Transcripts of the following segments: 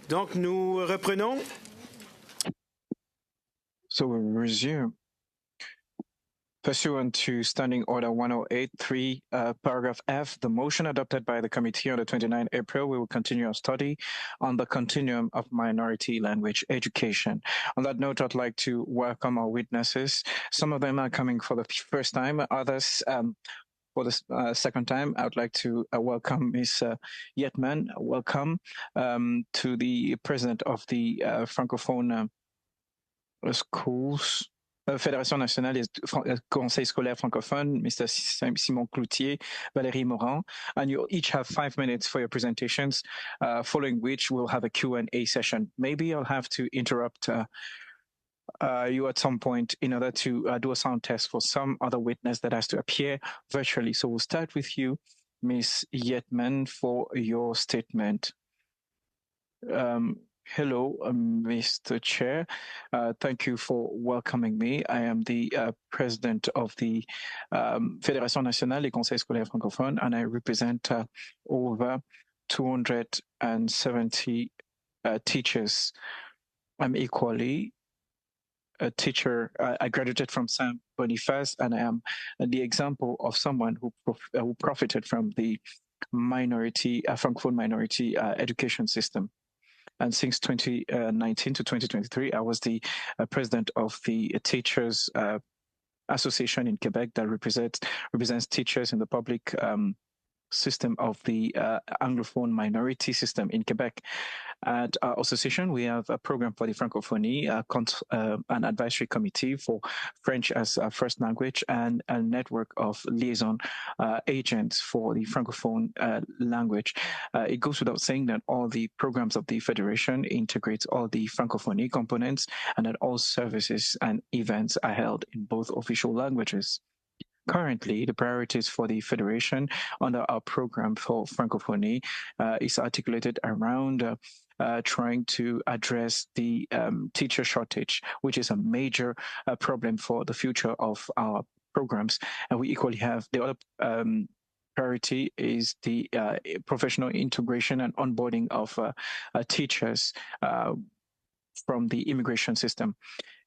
Donc, nous reprenons. So we resume. Pursuant to Standing Order 108.3, paragraph F, the motion adopted by the committee on the 29th April, we will continue our study on the continuum of minority language education. On that note, I'd like to welcome our witnesses. Some of them are coming for the first time, others for the second time. I would like to welcome Ms. Yetman. Welcome to the president of the Francophone schools. Fédération nationale des conseils scolaires francophones, Mr. Simon Cloutier, Valérie Morin, and you each have 5 minutes for your presentations, following which we'll have a Q&A session. Maybe I'll have to interrupt you at some point in order to do a sound test for some other witness that has to appear virtually. So we'll start with you, Ms. Yetman, for your statement. Hello, Mr. Chair. Thank you for welcoming me. I am the president of the Fédération nationale des conseils scolaires francophones, and I represent over 270 teachers. I'm equally a teacher. I graduated from Saint Boniface, and I am the example of someone who profited from the Francophone minority education system. And since 2019 to 2023, I was the president of the Teachers Association in Quebec that represents teachers in the public system of the Anglophone minority system in Quebec. At our association, we have a program for the Francophonie, an advisory committee for French as a first language, and a network of liaison agents for the Francophone language. It goes without saying that all the programs of the Federation integrates all the Francophonie components, and that all services and events are held in both official languages. Currently, the priorities for the Federation under our program for Francophonie is articulated around trying to address the teacher shortage, which is a major problem for the future of our programs. And we equally have the other priority is the professional integration and onboarding of teachers from the immigration system.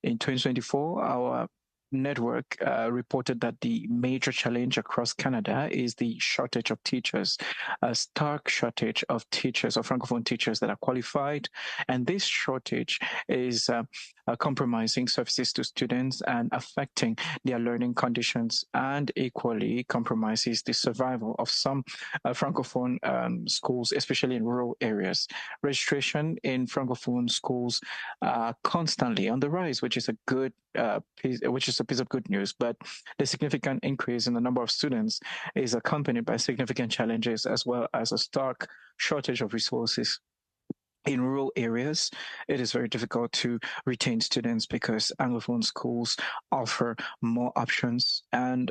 In 2024, our network reported that the major challenge across Canada is the shortage of teachers, a stark shortage of teachers, of Francophone teachers that are qualified. And this shortage is compromising services to students and affecting their learning conditions, and equally compromises the survival of some Francophone schools, especially in rural areas. Registration in Francophone schools are constantly on the rise, which is a piece of good news, but the significant increase in the number of students is accompanied by significant challenges as well as a stark shortage of resources. In rural areas, it is very difficult to retain students because Anglophone schools offer more options and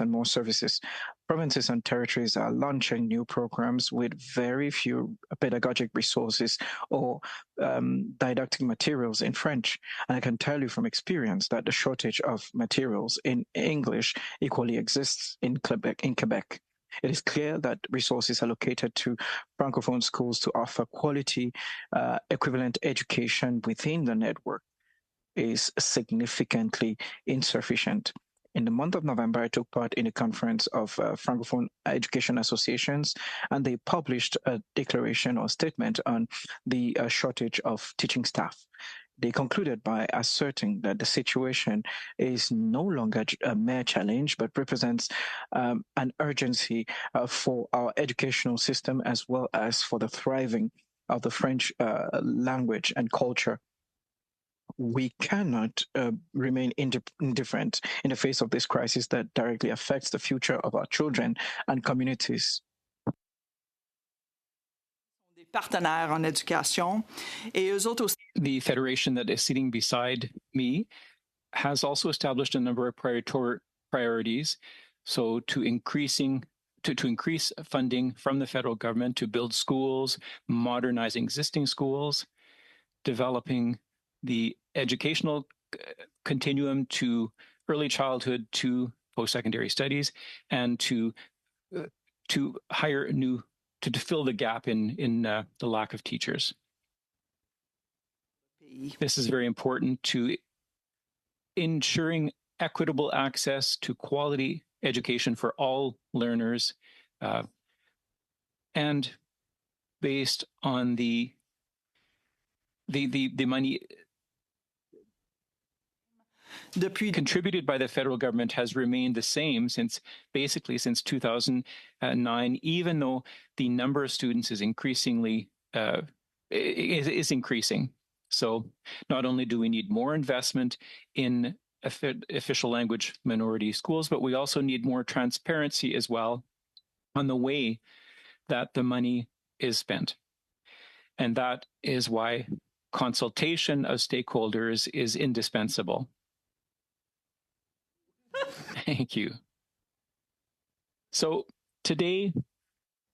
more services. Provinces and territories are launching new programs with very few pedagogic resources or didactic materials in French. And I can tell you from experience that the shortage of materials in English equally exists in Quebec. It is clear that resources allocated to Francophone schools to offer quality, equivalent education within the network is significantly insufficient. In the month of November, I took part in a conference of Francophone education associations, and they published a declaration or statement on the shortage of teaching staff. They concluded by asserting that the situation is no longer a mere challenge, but represents an urgency for our educational system as well as for the thriving of the French language and culture. We cannot remain indifferent in the face of this crisis that directly affects the future of our children and communities. Partenaires en éducation, et eux autres aussi. The federation that is sitting beside me has also established a number of priorities. So to increase funding from the federal government to build schools, modernizing existing schools, developing the educational continuum to early childhood to post-secondary studies, and to hire to fill the gap in the lack of teachers. This is very important to ensuring equitable access to quality education for all learners, and based on the money contributed by the federal government has remained the same since 2009, even though the number of students is increasingly is increasing. So not only do we need more investment in official language minority schools, but we also need more transparency as well on the way that the money is spent. And that is why consultation of stakeholders is indispensable. Thank you. So today,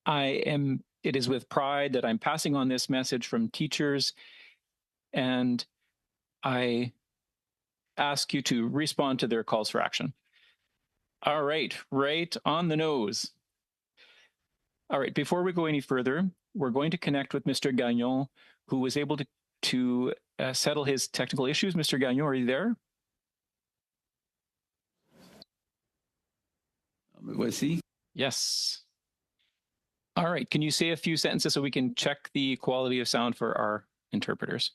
it is with pride that I'm passing on this message from teachers, and I ask you to respond to their calls for action. All right, right on the nose. All right, before we go any further, we're going to connect with Mr. Gagnon, who was able to settle his technical issues. Mr. Gagnon, are you there? Voici. Yes. All right, can you say a few sentences so we can check the quality of sound for our interpreters?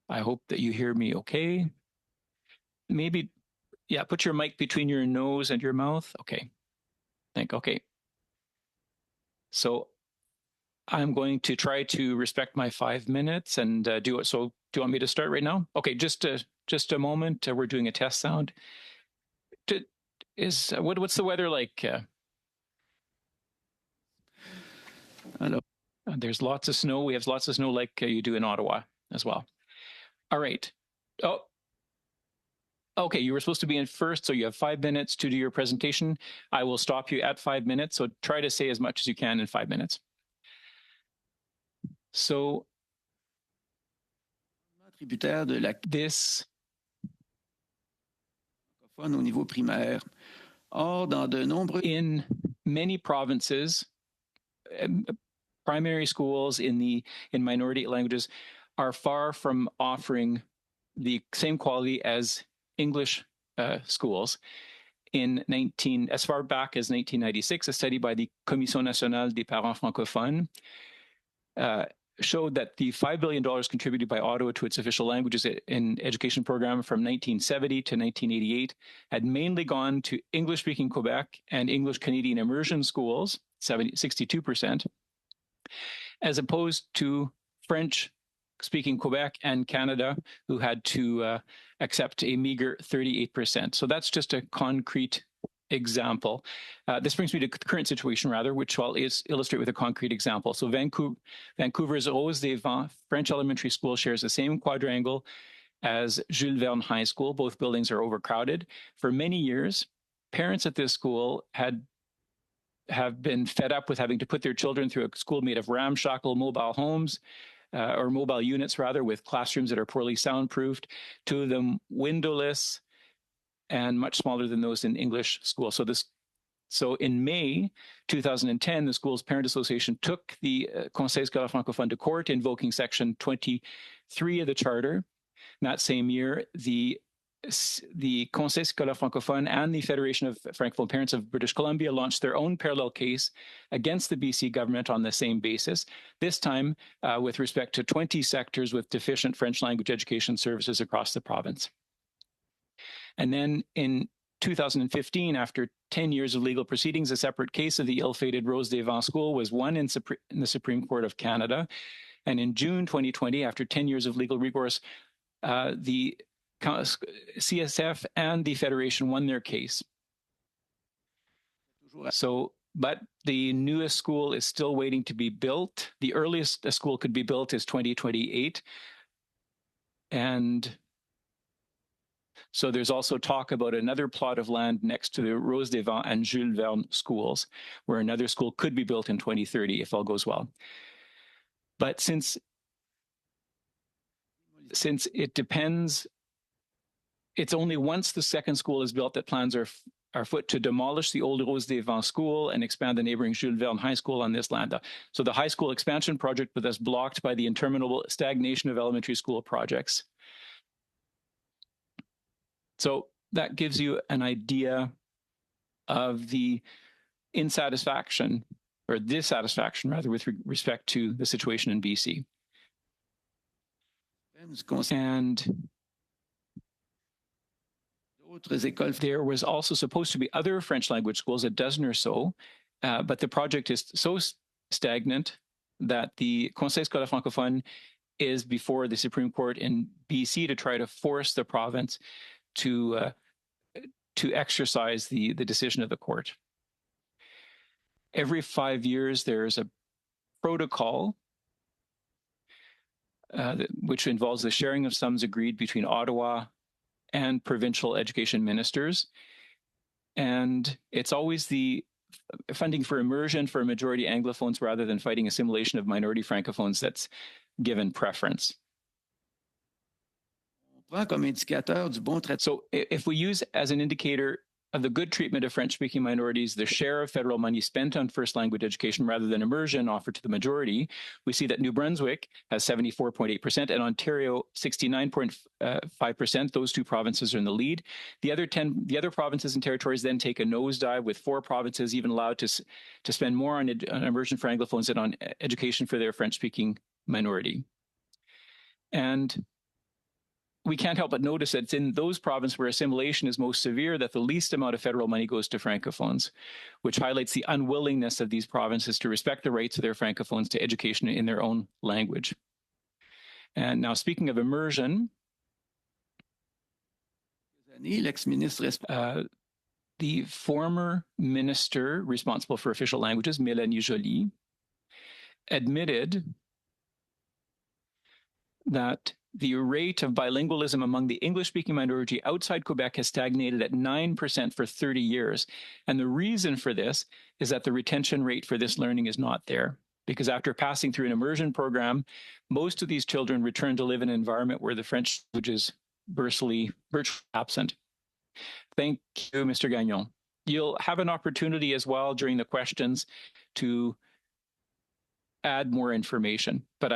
I hope that you hear me okay. Maybe, yeah, put your mic between your nose and your mouth. Okay. Okay. So I'm going to try to respect my 5 minutes and do it. So do you want me to start right now? Okay, just a moment. We're doing a test sound. What's the weather like? There's lots of snow. We have lots of snow like you do in Ottawa as well. All right. Oh, okay. You were supposed to be in first, so you have 5 minutes to do your presentation. I will stop you at 5 minutes, so try to say as much as you can in 5 minutes. So tributaire de la this au niveau primaire. Or, dans de nombreux in many provinces, primary schools in minority languages are far from offering the same quality as English schools. As far back as 1996, a study by the Commission nationale des parents francophones showed that the $5 billion contributed by Ottawa to its official languages in education program from 1970 to 1988 had mainly gone to English-speaking Quebec and English-Canadian immersion schools, 62%, as opposed to French-speaking Quebec and Canada, who had to accept a meager 38%. So that's just a concrete example. This brings me to the current situation, which I'll illustrate with a concrete example. So Vancouver's Rose des Vents French elementary school shares the same quadrangle as Jules Verne High School. Both buildings are overcrowded. For many years, parents at this school have been fed up with having to put their children through a school made of ramshackle mobile homes, or mobile units rather, with classrooms that are poorly soundproofed, two of them windowless, and much smaller than those in English schools. So in May 2010, the school's parent association took the Conseil scolaire francophone to court, invoking Section 23 of the Charter. In that same year, the Conseil scolaire francophone and the Federation of Francophone Parents of British Columbia launched their own parallel case against the BC government on the same basis, this time with respect to 20 sectors with deficient French language education services across the province. And then in 2015, after 10 years of legal proceedings, a separate case of the ill-fated Rose des Vents School was won in the Supreme Court of Canada. And in June 2020, after 10 years of legal recourse, the CSF and the Federation won their case. But the newest school is still waiting to be built. The earliest a school could be built is 2028. And so there's also talk about another plot of land next to the Rose des Vents and Jules Verne schools, where another school could be built in 2030 if all goes well. But since it depends, it's only once the second school is built that plans afoot to demolish the old Rose des Vents school and expand the neighboring Jules Verne High School on this land. So the high school expansion project was thus blocked by the interminable stagnation of elementary school projects. So that gives you an idea of the insatisfaction, or dissatisfaction rather, with respect to the situation in BC. And there was also supposed to be other French language schools, a dozen or so, but the project is so stagnant that the Conseil scolaire francophone is before the Supreme Court in BC to try to force the province to exercise the decision of the court. Every 5 years, there's a protocol which involves the sharing of sums agreed between Ottawa and provincial education ministers. And it's always the funding for immersion for majority Anglophones rather than fighting assimilation of minority Francophones that's given preference. So if we use as an indicator of the good treatment of French-speaking minorities the share of federal money spent on first language education rather than immersion offered to the majority, we see that New Brunswick has 74.8% and Ontario 69.5%. Those two provinces are in the lead. The other provinces and territories then take a nosedive, with 4 provinces even allowed to spend more on immersion for Anglophones than on education for their French-speaking minority. And we can't help but notice that it's in those provinces where assimilation is most severe that the least amount of federal money goes to Francophones, which highlights the unwillingness of these provinces to respect the rights of their Francophones to education in their own language. And now, speaking of immersion, the former minister responsible for official languages, Mélanie Joly, admitted that the rate of bilingualism among the English-speaking minority outside Quebec has stagnated at 9% for 30 years. And the reason for this is that the retention rate for this learning is not there. Because after passing through an immersion program, most of these children return to live in an environment where the French language is virtually absent. Thank you, Mr. Gagnon. You'll have an opportunity as well during the questions to add more information, but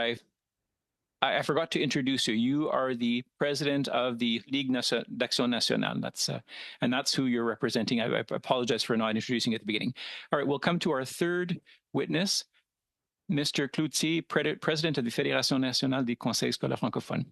I forgot to introduce you. You are the president of the Ligue d'Action Nationale. That's who you're representing. I apologize for not introducing you at the beginning. All right, we'll come to our third witness, Mr. Cloutier, president of the Fédération Nationale des Conseils Scolaires Francophones.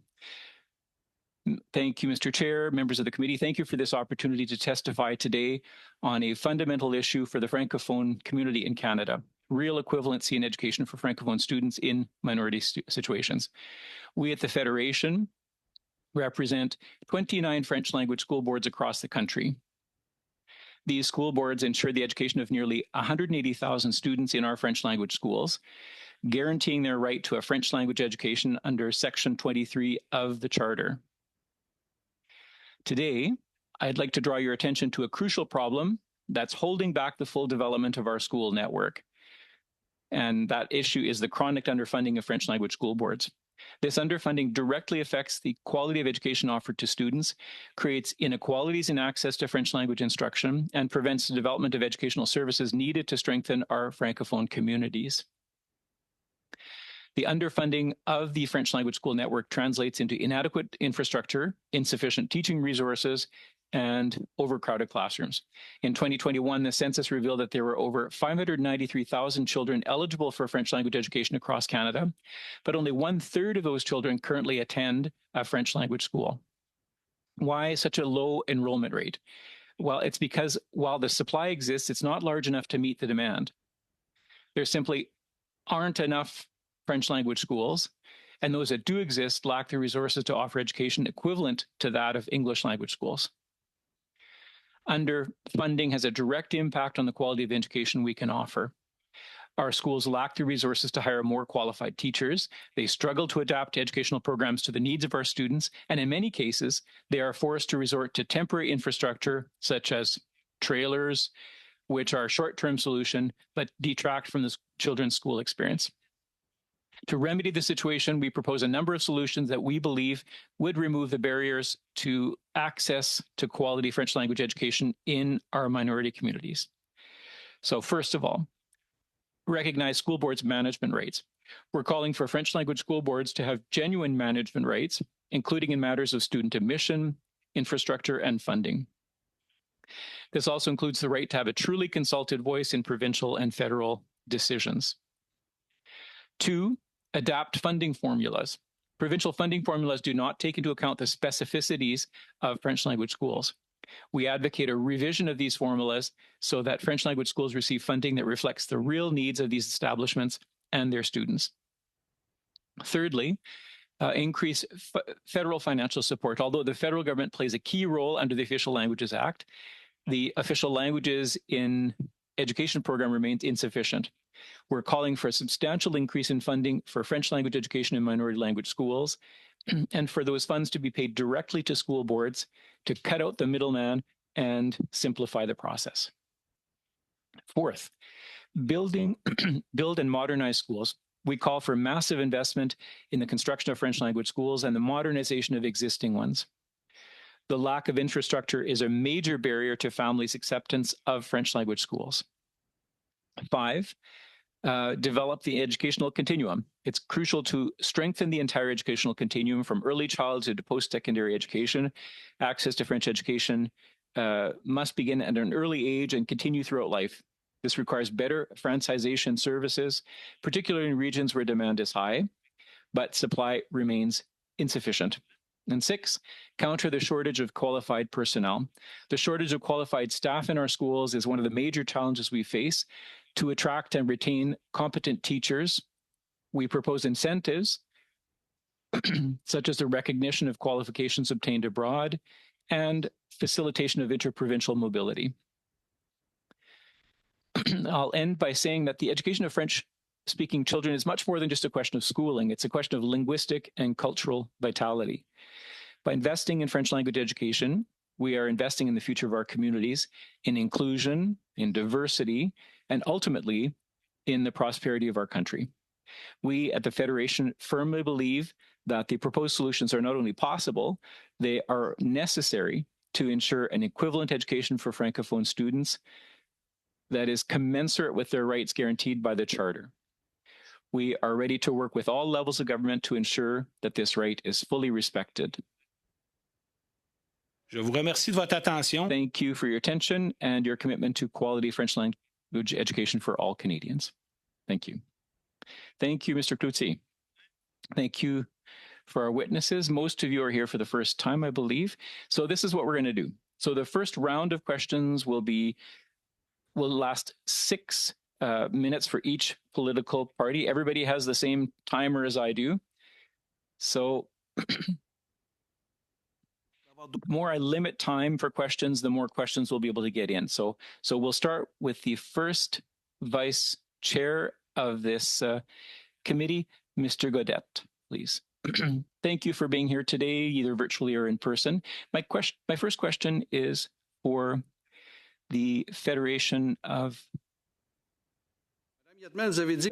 Thank you, Mr. Chair, members of the committee. Thank you for this opportunity to testify today on a fundamental issue for the Francophone community in Canada: real equivalency in education for Francophone students in minority situations. We at the Federation represent 29 French language school boards across the country. These school boards ensure the education of nearly 180,000 students in our French language schools, guaranteeing their right to a French language education under Section 23 of the Charter. Today, I'd like to draw your attention to a crucial problem that's holding back the full development of our school network. And that issue is the chronic underfunding of French language school boards. This underfunding directly affects the quality of education offered to students, creates inequalities in access to French language instruction, and prevents the development of educational services needed to strengthen our Francophone communities. The underfunding of the French language school network translates into inadequate infrastructure, insufficient teaching resources, and overcrowded classrooms. In 2021, the census revealed that there were over 593,000 children eligible for French language education across Canada, but only 1/3 of those children currently attend a French language school. Why such a low enrollment rate? Well, it's because while the supply exists, it's not large enough to meet the demand. There simply aren't enough French language schools, and those that do exist lack the resources to offer education equivalent to that of English language schools. Underfunding has a direct impact on the quality of education we can offer. Our schools lack the resources to hire more qualified teachers. They struggle to adapt educational programs to the needs of our students, and in many cases, they are forced to resort to temporary infrastructure such as trailers, which are a short-term solution but detract from the children's school experience. To remedy the situation, we propose a number of solutions that we believe would remove the barriers to access to quality French language education in our minority communities. So first of all, recognize school boards' management rights. We're calling for French language school boards to have genuine management rights, including in matters of student admission, infrastructure, and funding. This also includes the right to have a truly consulted voice in provincial and federal decisions. 2, adapt funding formulas. Provincial funding formulas do not take into account the specificities of French language schools. We advocate a revision of these formulas so that French language schools receive funding that reflects the real needs of these establishments and their students. Thirdly, increase federal financial support. Although the federal government plays a key role under the Official Languages Act, the official languages in education program remains insufficient. We're calling for a substantial increase in funding for French language education in minority language schools, and for those funds to be paid directly to school boards to cut out the middleman and simplify the process. Fourth, build and modernize schools. We call for massive investment in the construction of French language schools and the modernization of existing ones. The lack of infrastructure is a major barrier to families' acceptance of French language schools. 5, develop the educational continuum. It's crucial to strengthen the entire educational continuum from early childhood to post-secondary education. Access to French education must begin at an early age and continue throughout life. This requires better Francization services, particularly in regions where demand is high, but supply remains insufficient. And 6, counter the shortage of qualified personnel. The shortage of qualified staff in our schools is one of the major challenges we face. To attract and retain competent teachers, we propose incentives such as the recognition of qualifications obtained abroad and facilitation of interprovincial mobility. I'll end by saying that the education of French-speaking children is much more than just a question of schooling. It's a question of linguistic and cultural vitality. By investing in French language education, we are investing in the future of our communities, in inclusion, in diversity, and ultimately in the prosperity of our country. We at the Federation firmly believe that the proposed solutions are not only possible, they are necessary to ensure an equivalent education for Francophone students that is commensurate with their rights guaranteed by the Charter. We are ready to work with all levels of government to ensure that this right is fully respected. Je vous remercie de votre attention. Thank you for your attention and your commitment to quality French language education for all Canadians. Thank you. Thank you, Mr. Cloutier. Thank you for our witnesses. Most of you are here for the first time, I believe. So this is what we're going to do. So the first round of questions will last 6 minutes for each political party. Everybody has the same timer as I do. So the more I limit time for questions, the more questions we'll be able to get in. So we'll start with the first vice chair of this committee, Mr. Godet, please. Thank you for being here today, either virtually or in person. My first question is for the Federation of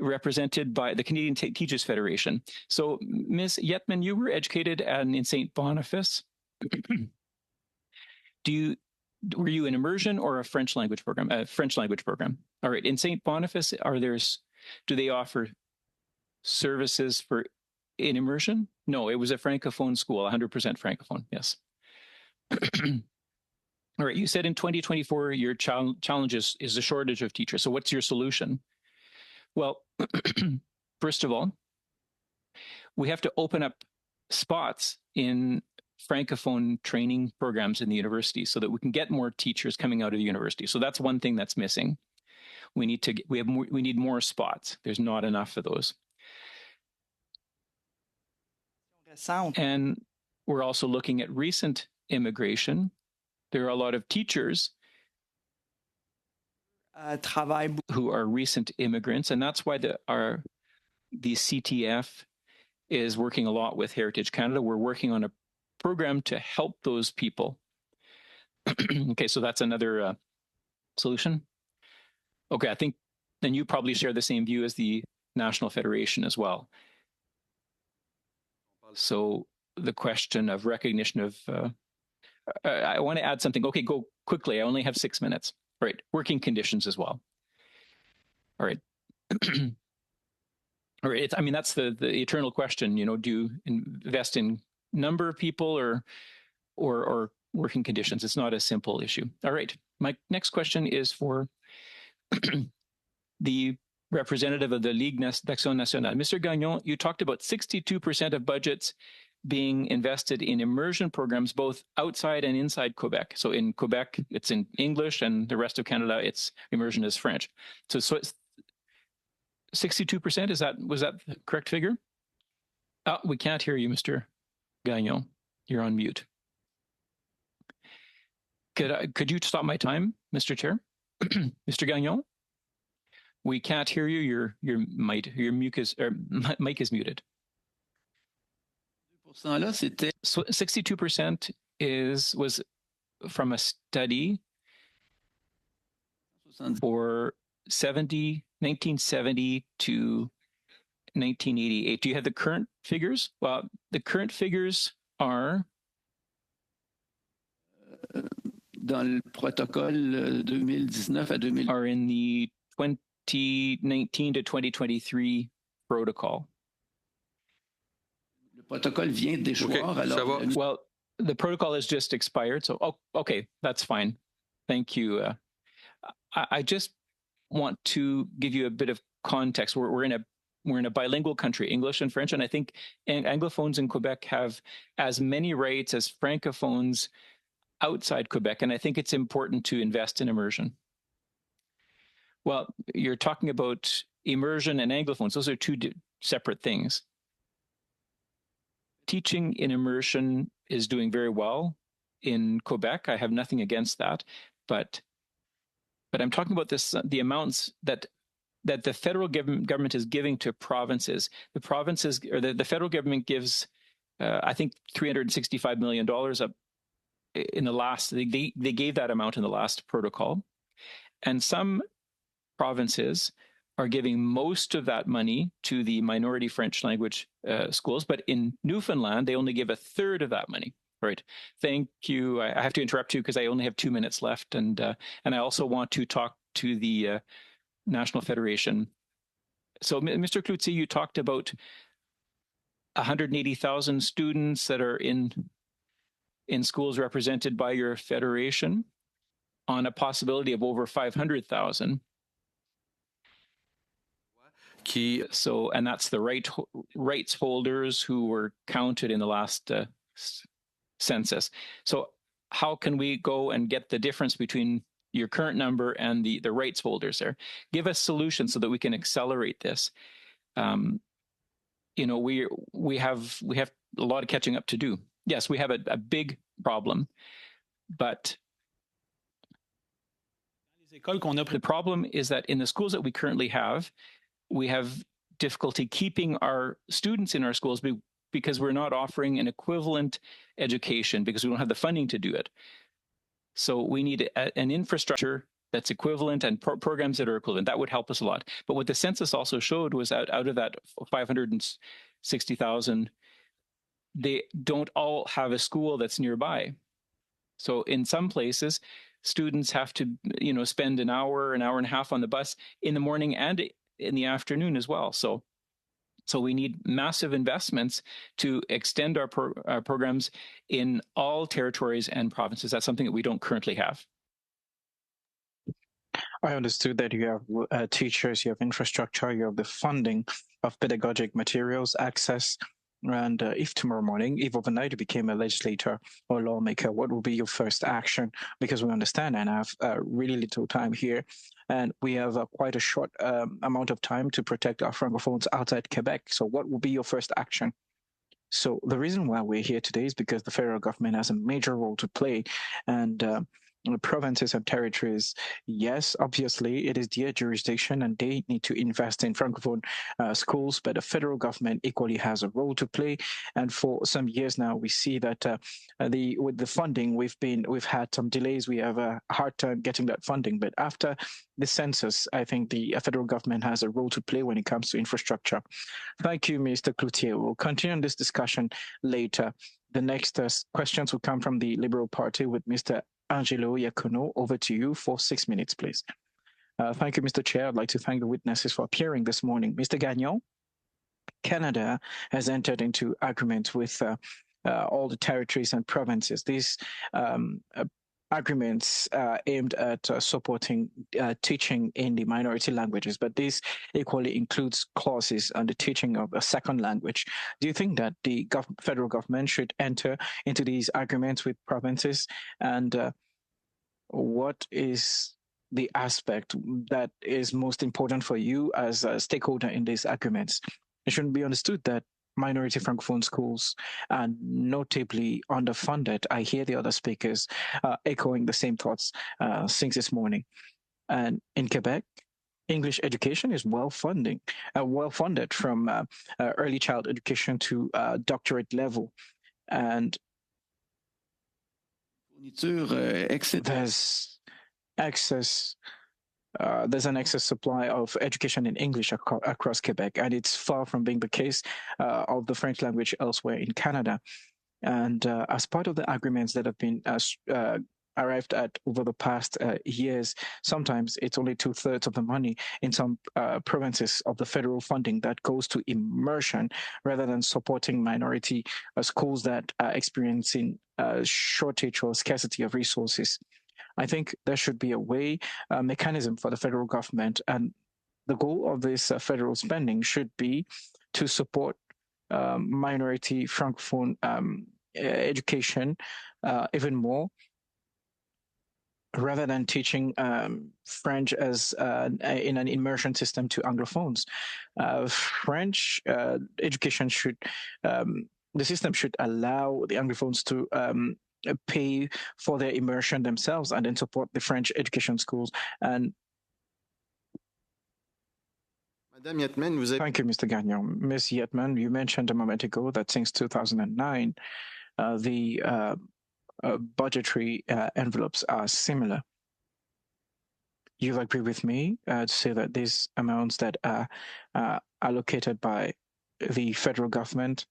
represented by the Canadian Teachers Federation. So, Ms. Yetman, you were educated in St. Boniface. Were you an immersion or a French language program? A French language program. All right. In St. Boniface, do they offer services in immersion? No, it was a Francophone school, 100% Francophone. Yes. All right. You said in 2024, your challenge is a shortage of teachers. So what's your solution? Well, first of all, we have to open up spots in Francophone training programs in the university so that we can get more teachers coming out of the university. So that's one thing that's missing. We need more spots. There's not enough of those. And we're also looking at recent immigration. There are a lot of teachers who are recent immigrants, and that's why the CTF is working a lot with Heritage Canada. We're working on a program to help those people. Okay, so that's another solution. Okay, I think then you probably share the same view as the National Federation as well. So the question of recognition of, I want to add something. Okay, go quickly. I only have 6 minutes. All right, working conditions as well. All right. All right, I mean, that's the eternal question, you know, do you invest in number of people or working conditions? It's not a simple issue. All right, my next question is for the representative of the Ligue d'Action Nationale. Mr. Gagnon, you talked about 62% of budgets being invested in immersion programs, both outside and inside Quebec. So in Quebec, it's in English, and the rest of Canada, it's immersion is French. So it's 62%, was that the correct figure? Oh, we can't hear you, Mr. Gagnon. You're on mute. Could you stop my time, Mr. Chair? Mr. Gagnon? We can't hear you. Your mic is muted. So 62% was from a study for 1970 to 1988. Do you have the current figures? Well, the current figures are dans le protocole 2019 à 2000 are in the 2019 to 2023 protocol. Le protocole vient d'échoir. Okay, well, the protocol has just expired, so okay, that's fine. Thank you. I just want to give you a bit of context. We're in a bilingual country, English and French, and I think Anglophones in Quebec have as many rights as Francophones outside Quebec, and I think it's important to invest in immersion. Well, you're talking about immersion and Anglophones. Those are two separate things. Teaching in immersion is doing very well in Quebec. I have nothing against that, but I'm talking about the amounts that the federal government is giving to provinces. The provinces, or the federal government gives, I think, $365 million up in the last. They gave that amount in the last protocol, and some provinces are giving most of that money to the minority French language schools, but in Newfoundland they only give a third of that money. All right, thank you. I have to interrupt you because I only have 2 minutes left, and I also want to talk to the National Federation. So, Mr. Cloutier, you talked about 180,000 students that are in schools represented by your federation, on a possibility of over 500,000. So, and that's the rights holders who were counted in the last census. So how can we go and get the difference between your current number and the rights holders there? Give us solutions so that we can accelerate this. You know, we have a lot of catching up to do. Yes, we have a big problem, but the problem is that in the schools that we currently have, we have difficulty keeping our students in our schools because we're not offering an equivalent education because we don't have the funding to do it. So we need an infrastructure that's equivalent and programs that are equivalent. That would help us a lot. But what the census also showed was out of that 560,000, they don't all have a school that's nearby. So in some places, students have to, you know, spend an hour and a half on the bus in the morning and in the afternoon as well. So we need massive investments to extend our programs in all territories and provinces. That's something that we don't currently have. I understood that you have teachers, you have infrastructure, you have the funding of pedagogic materials, access. And if tomorrow morning, if overnight you became a legislator or lawmaker, what will be your first action? Because we understand and have really little time here. And we have quite a short amount of time to protect our Francophones outside Quebec. So what will be your first action? So the reason why we're here today is because the federal government has a major role to play. And provinces and territories, yes, obviously it is their jurisdiction and they need to invest in francophone schools, but the federal government equally has a role to play. And for some years now, we see that with the funding, we've had some delays. We have a hard time getting that funding. But after the census, I think the federal government has a role to play when it comes to infrastructure. Thank you, Mr. Cloutier. We'll continue this discussion later. The next questions will come from the Liberal Party with Mr. Angelo Iacono. Over to you for 6 minutes, please. Thank you, Mr. Chair. I'd like to thank the witnesses for appearing this morning. Mr. Gagnon, Canada has entered into agreement with all the territories and provinces. These agreements aimed at supporting teaching in the minority languages, but this equally includes clauses on the teaching of a second language. Do you think that the federal government should enter into these agreements with provinces? And what is the aspect that is most important for you as a stakeholder in these agreements? It shouldn't be understood that minority francophone schools are notably underfunded. I hear the other speakers echoing the same thoughts since this morning. And in Quebec, English education is well funded from early child education to doctorate level. And there's an excess supply of education in English across Quebec, and it's far from being the case of the French language elsewhere in Canada. And as part of the agreements that have been arrived at over the past years, sometimes it's only 2/3 of the money in some provinces of the federal funding that goes to immersion rather than supporting minority schools that are experiencing shortage or scarcity of resources. I think there should be a mechanism for the federal government, and the goal of this federal spending should be to support minority francophone education even more, rather than teaching French as in an immersion system to Anglophones. French education the system should allow the Anglophones to pay for their immersion themselves and then support the French education schools. And Madame Yetman, thank you, Mr. Gagnon. Ms. Yetman, you mentioned a moment ago that since 2009, the budgetary envelopes are similar. You agree with me to say that these amounts that are allocated by the federal government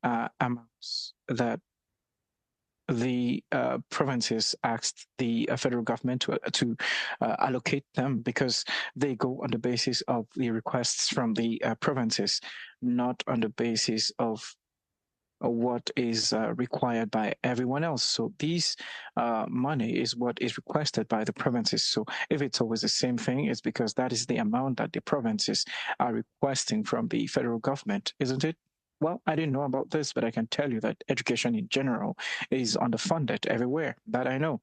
are amounts that the provinces asked the federal government to allocate them, because they go on the basis of the requests from the provinces, not on the basis of what is required by everyone else. So these money is what is requested by the provinces. So if it's always the same thing, it's because that is the amount that the provinces are requesting from the federal government, isn't it? Well, I didn't know about this, but I can tell you that education in general is underfunded everywhere. That I know.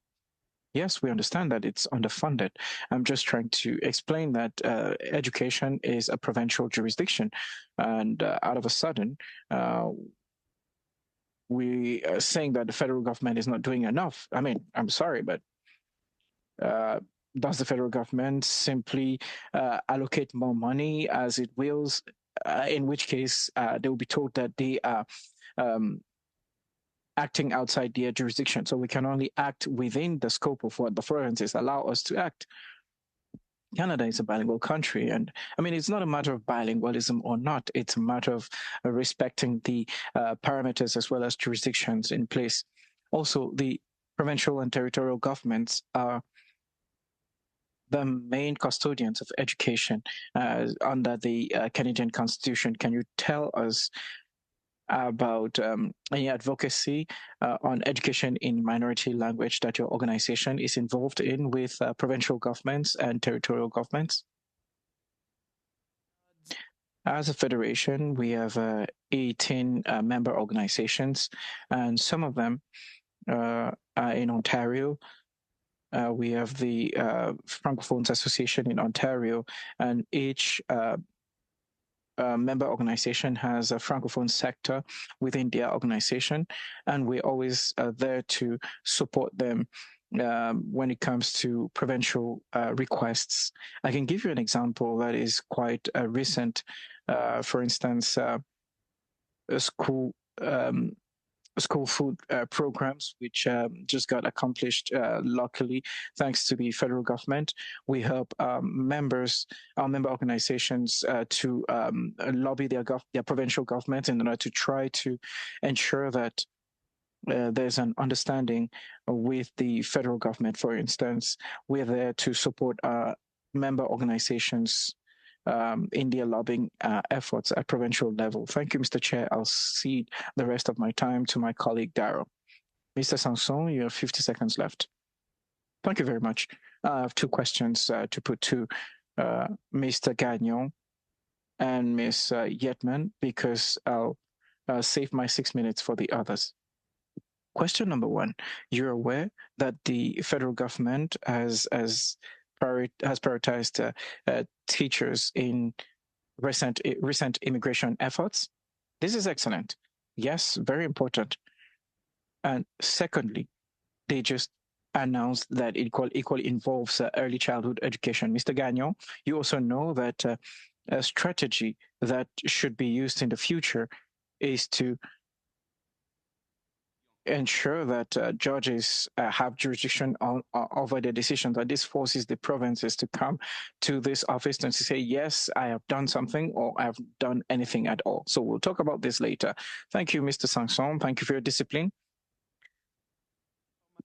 Yes, we understand that it's underfunded. I'm just trying to explain that education is a provincial jurisdiction, and out of a sudden, we are saying that the federal government is not doing enough. I mean, I'm sorry, but does the federal government simply allocate more money as it wills? In which case, they will be told that they are acting outside their jurisdiction. So we can only act within the scope of what the provinces allow us to act. Canada is a bilingual country, and I mean, it's not a matter of bilingualism or not. It's a matter of respecting the parameters as well as jurisdictions in place. Also, the provincial and territorial governments are the main custodians of education under the Canadian Constitution. Can you tell us about any advocacy on education in minority language that your organization is involved in with provincial governments and territorial governments? As a federation, we have 18 member organizations, and some of them are in Ontario. We have the Francophones Association in Ontario, and each member organization has a Francophone sector within their organization, and we're always there to support them when it comes to provincial requests. I can give you an example that is quite recent. For instance, school food programs, which just got accomplished luckily thanks to the federal government. We help our member organizations to lobby their provincial government in order to try to ensure that there's an understanding with the federal government. For instance, we're there to support our member organizations in their lobbying efforts at provincial level. Thank you, Mr. Chair. I'll cede the rest of my time to my colleague, Darryl. Mr. Sanson, you have 50 seconds left. Thank you very much. I have two questions to put to Mr. Gagnon and Ms. Yetman, because I'll save my 6 minutes for the others. Question number one, you're aware that the federal government has prioritized teachers in recent immigration efforts. This is excellent. Yes, very important. And secondly, they just announced that it equally involves early childhood education. Mr. Gagnon, you also know that a strategy that should be used in the future is to ensure that judges have jurisdiction over their decisions, and this forces the provinces to come to this office and to say, yes, I have done something, or I have done anything at all. So we'll talk about this later. Thank you, Mr. Sanson. Thank you for your discipline.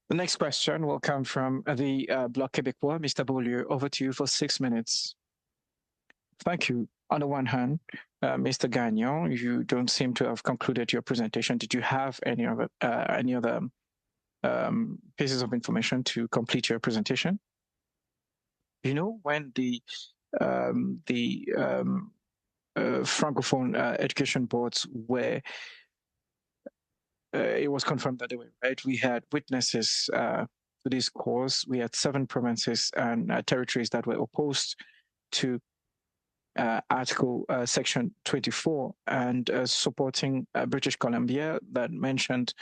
The next question will come from the Bloc Québécois. Mr. Beaulieu, over to you for 6 minutes. Thank you. On the one hand, Mr. Gagnon, you don't seem to have concluded your presentation. Did you have any other pieces of information to complete your presentation? You know, when the Francophone education boards were, it was confirmed that they were right. We had witnesses to this cause. We had 7 provinces and territories that were opposed to Article Section 24 and supporting British Columbia, that mentioned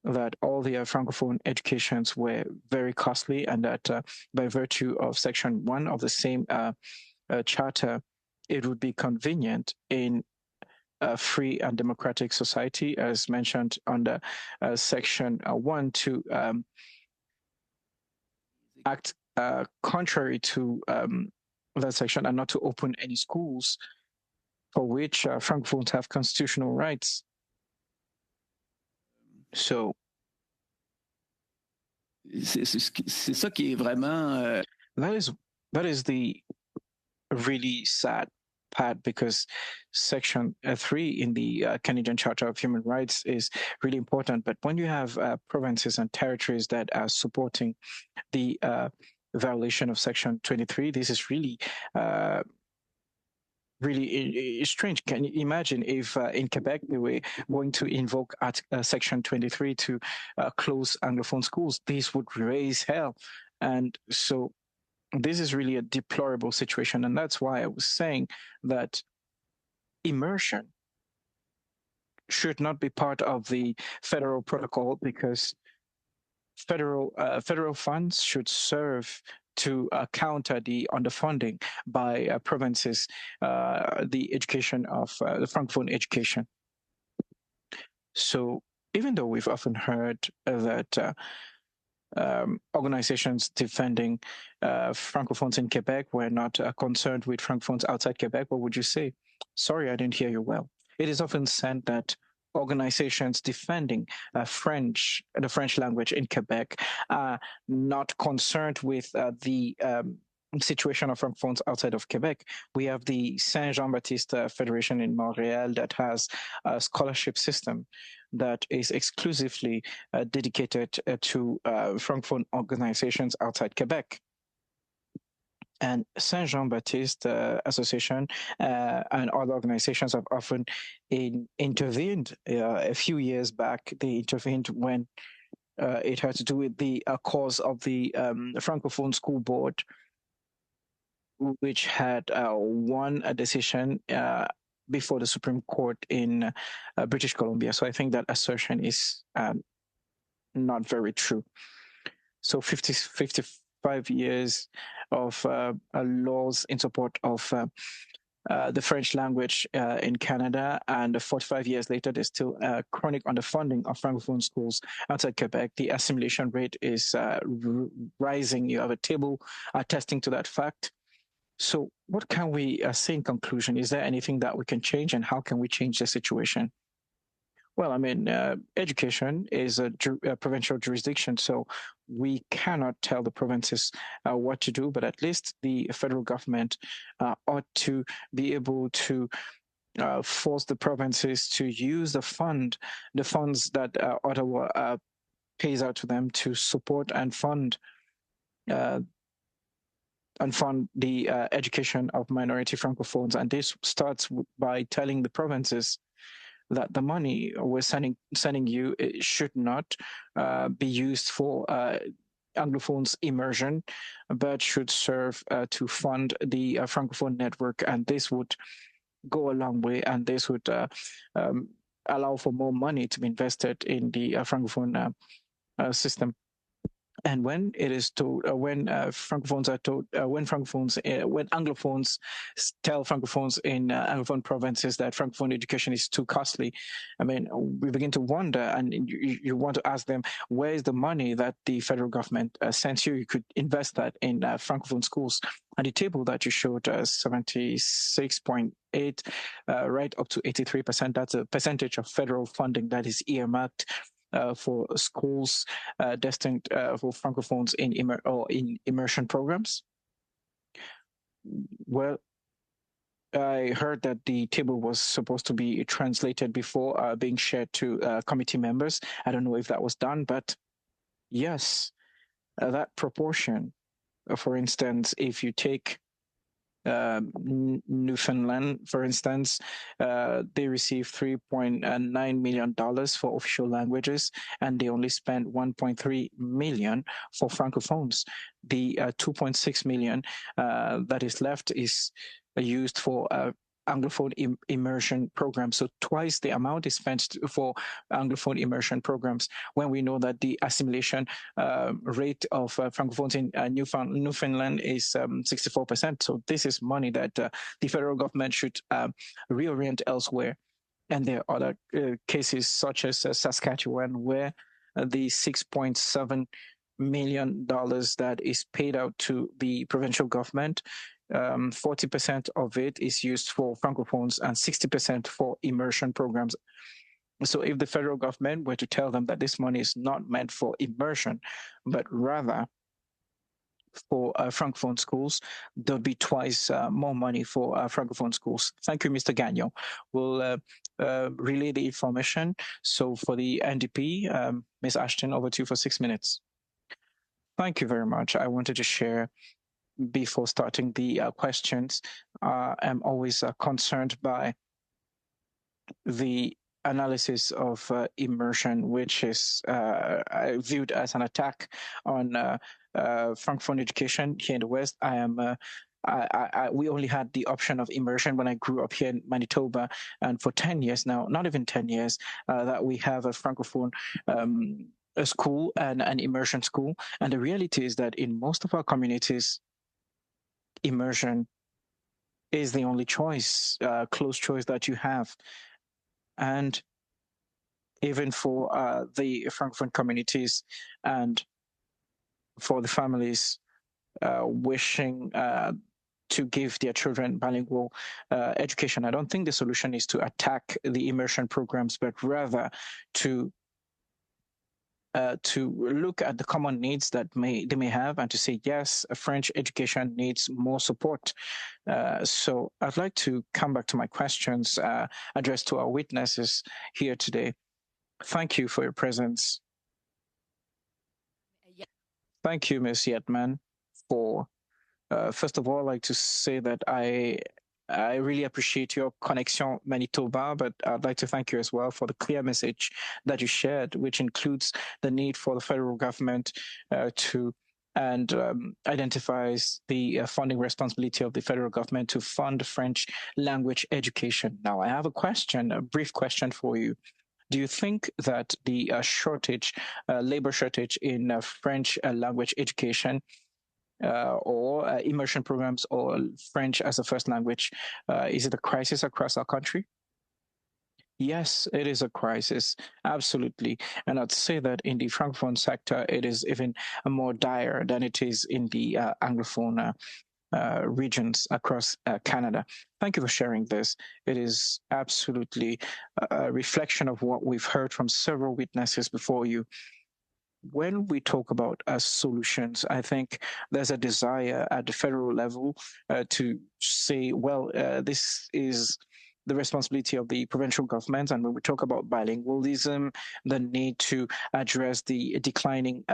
that all the Francophone educations were very costly, and that by virtue of Section 1 of the same charter, it would be convenient in a free and democratic society, as mentioned under Section 1, to act contrary to that section and not to open any schools for which Francophones have constitutional rights. So, c'est ça qui est vraiment. That is the really sad part, because Section 3 in the Canadian Charter of Human Rights is really important. But when you have provinces and territories that are supporting the violation of Section 23, this is really strange. Can you imagine if in Quebec they were going to invoke Section 23 to close Anglophone schools? This would raise hell. And so this is really a deplorable situation. And that's why I was saying that immersion should not be part of the federal protocol, because federal funds should serve to counter the underfunding by provinces, the education of the Francophone education. So even though we've often heard that organizations defending Francophones in Quebec were not concerned with Francophones outside Quebec, what would you say? Sorry, I didn't hear you well. It is often said that organizations defending the French language in Quebec are not concerned with the situation of Francophones outside of Quebec. We have the Saint Jean-Baptiste Federation in Montreal that has a scholarship system that is exclusively dedicated to Francophone organizations outside Quebec. And Saint Jean-Baptiste Association and other organizations have often intervened. A few years back, they intervened when it had to do with the cause of the Francophone School Board, which had won a decision before the Supreme Court in British Columbia. So I think that assertion is not very true. So 55 years of laws in support of the French language in Canada, and 45 years later, there's still chronic underfunding of Francophone schools outside Quebec. The assimilation rate is rising. You have a table attesting to that fact. So what can we say in conclusion? Is there anything that we can change, and how can we change the situation? Well, I mean, education is a provincial jurisdiction, so we cannot tell the provinces what to do, but at least the federal government ought to be able to force the provinces to use the funds that Ottawa pays out to them to support and fund the education of minority Francophones. And this starts by telling the provinces that the money we're sending you should not be used for Anglophones immersion, but should serve to fund the Francophone network. And this would go a long way, and this would allow for more money to be invested in the Francophone system. And when it is told, when Francophones are told, when Anglophones tell Francophones in Anglophone provinces that Francophone education is too costly, I mean, we begin to wonder, and you want to ask them, where is the money that the federal government sends you? You could invest that in Francophone schools. And the table that you showed, 76.8, right up to 83%, that's a percentage of federal funding that is earmarked for schools destined for Francophones in immersion programs. Well, I heard that the table was supposed to be translated before being shared to committee members. I don't know if that was done, but yes, that proportion, for instance, if you take Newfoundland, for instance, they receive $3.9 million for official languages, and they only spend $1.3 million for Francophones. The $2.6 million that is left is used for Anglophone immersion programs. So twice the amount is spent for Anglophone immersion programs, when we know that the assimilation rate of Francophones in Newfoundland is 64%. So this is money that the federal government should reorient elsewhere. And there are other cases such as Saskatchewan, where the $6.7 million that is paid out to the provincial government, 40% of it is used for Francophones and 60% for immersion programs. So if the federal government were to tell them that this money is not meant for immersion, but rather for Francophone schools, there'll be twice more money for Francophone schools. Thank you, Mr. Gagnon. We'll relay the information. So for the NDP, Ms. Ashton, over to you for 6 minutes. Thank you very much. I wanted to share, before starting the questions, I'm always concerned by the analysis of immersion, which is viewed as an attack on Francophone education here in the West. We only had the option of immersion when I grew up here in Manitoba, and for 10 years now, not even 10 years, that we have a Francophone a school and an immersion school. And the reality is that in most of our communities, immersion is the only choice, close choice that you have. And even for the Francophone communities and for the families wishing to give their children bilingual education, I don't think the solution is to attack the immersion programs, but rather to look at the common needs that they may have, and to say, yes, French education needs more support. So I'd like to come back to my questions addressed to our witnesses here today. Thank you for your presence. Thank you, Ms. Yetman, for, first of all, I'd like to say that I really appreciate your Connexion Manitoba, but I'd like to thank you as well for the clear message that you shared, which includes the need for the federal government to identifies the funding responsibility of the federal government to fund French language education. Now, I have a question, a brief question for you. Do you think that the labor shortage in French language education or immersion programs or French as a first language, is it a crisis across our country? Yes, it is a crisis, absolutely. And I'd say that in the Francophone sector, it is even more dire than it is in the Anglophone regions across Canada. Thank you for sharing this. It is absolutely a reflection of what we've heard from several witnesses before you. When we talk about solutions, I think there's a desire at the federal level to say, well, this is the responsibility of the provincial government. And when we talk about bilingualism, the need to address the declining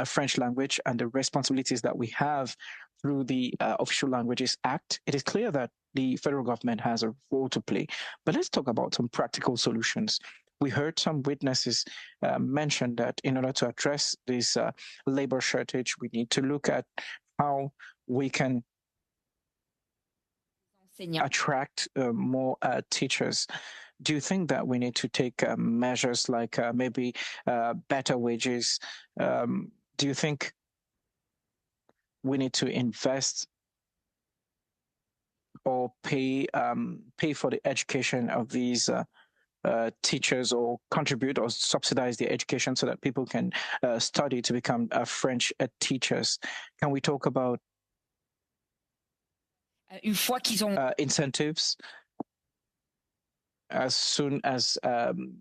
French language and the responsibilities that we have through the Official Languages Act, it is clear that the federal government has a role to play. But let's talk about some practical solutions. We heard some witnesses mention that in order to address this labor shortage, we need to look at how we can attract more teachers. Do you think that we need to take measures like maybe better wages? Do you think we need to invest or pay for the education of these teachers, or contribute or subsidize their education so that people can study to become French teachers? Can we talk about incentives as soon as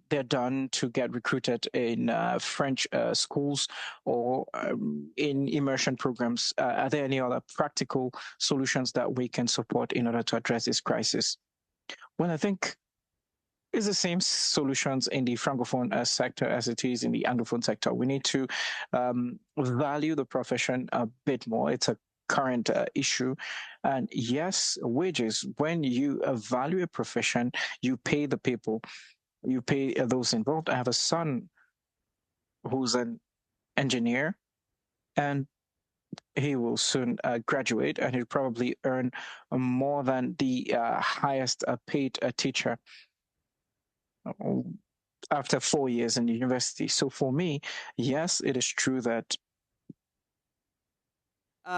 they're done to get recruited in French schools or in immersion programs? Are there any other practical solutions that we can support in order to address this crisis? Well, I think it's the same solutions in the Francophone sector as it is in the Anglophone sector. We need to value the profession a bit more. It's a current issue. And yes, wages. When you value a profession, you pay the people, you pay those involved. I have a son who's an engineer, and he will soon graduate, and he'll probably earn more than the highest paid teacher after 4 years in university. So for me, yes, it is true that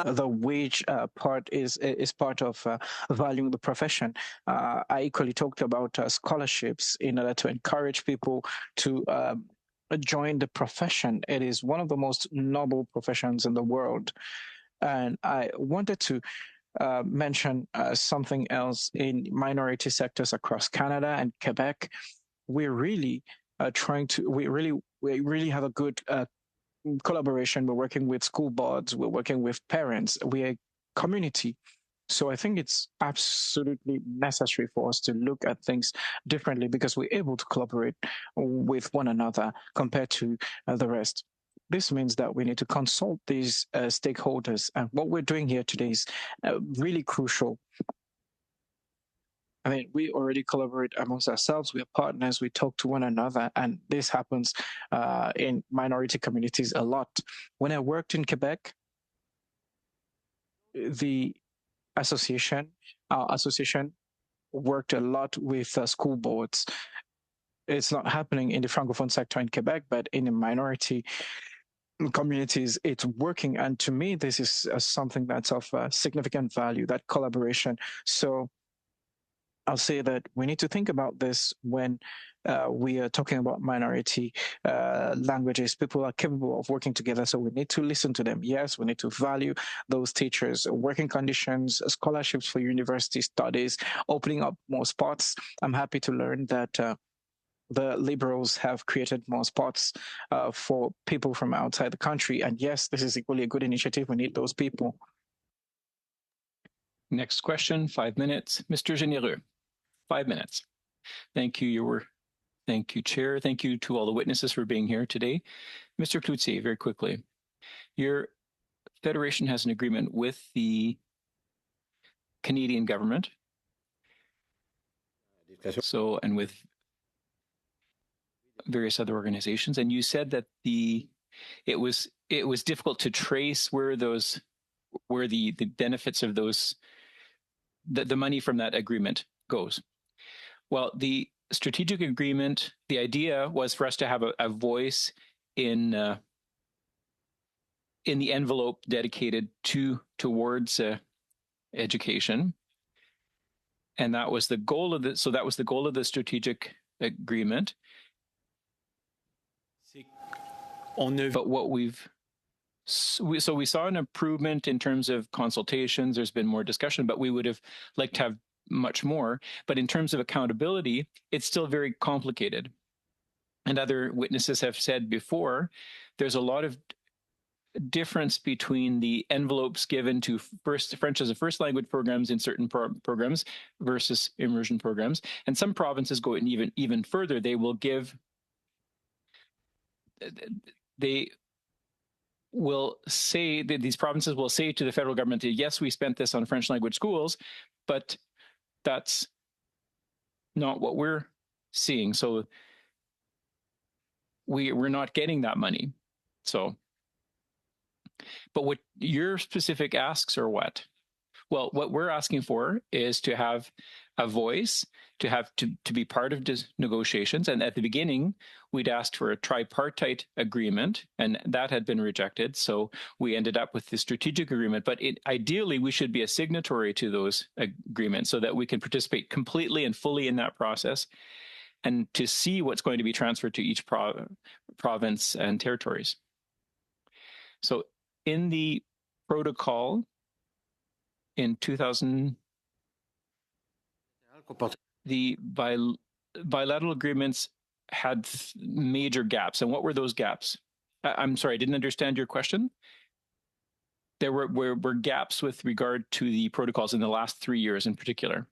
the wage part is part of valuing the profession. I equally talked about scholarships in order to encourage people to join the profession. It is one of the most noble professions in the world. And I wanted to mention something else. In minority sectors across Canada and Quebec, we're really we really have a good collaboration. We're working with school boards, we're working with parents, we're a community. So I think it's absolutely necessary for us to look at things differently, because we're able to collaborate with one another compared to the rest. This means that we need to consult these stakeholders, and what we're doing here today is really crucial. I mean, we already collaborate amongst ourselves. We are partners. We talk to one another. And this happens in minority communities a lot. When I worked in Quebec, our association worked a lot with school boards. It's not happening in the Francophone sector in Quebec, but in the minority communities, it's working. And to me, this is something that's of significant value, that collaboration. So I'll say that we need to think about this when we are talking about minority languages. People are capable of working together, so we need to listen to them. Yes, we need to value those teachers, working conditions, scholarships for university studies, opening up more spots. I'm happy to learn that the Liberals have created more spots for people from outside the country. And yes, this is equally a good initiative. We need those people. Next question, 5 minutes. Mr. Généreux, 5 minutes. Thank you, Thank you, Chair. Thank you to all the witnesses for being here today. Mr. Cloutier, very quickly. Your federation has an agreement with the Canadian government. So, and with various other organizations. And you said that it was difficult to trace where the benefits of those, the money from that agreement goes. Well, the strategic agreement, the idea was for us to have a voice in the envelope dedicated towards education, and that was the goal of the strategic agreement. But what we saw an improvement in terms of consultations. There's been more discussion, but we would have liked to have much more. But in terms of accountability, it's still very complicated. And other witnesses have said before, there's a lot of difference between the envelopes given to French as a first language programs in certain programs versus immersion programs. And some provinces go even further. They will say that these provinces will say to the federal government, yes, we spent this on French language schools, but that's not what we're seeing. So we're not getting that money. So, but what your specific asks are what? Well, what we're asking for is to have a voice, to be part of negotiations. And at the beginning, we'd asked for a tripartite agreement, and that had been rejected. So we ended up with the strategic agreement. But ideally, we should be a signatory to those agreements so that we can participate completely and fully in that process and to see what's going to be transferred to each province and territories. So in the protocol in 2000, the bilateral agreements had major gaps. And what were those gaps? I'm sorry, I didn't understand your question. There were gaps with regard to the protocols in the last 3 years in particular.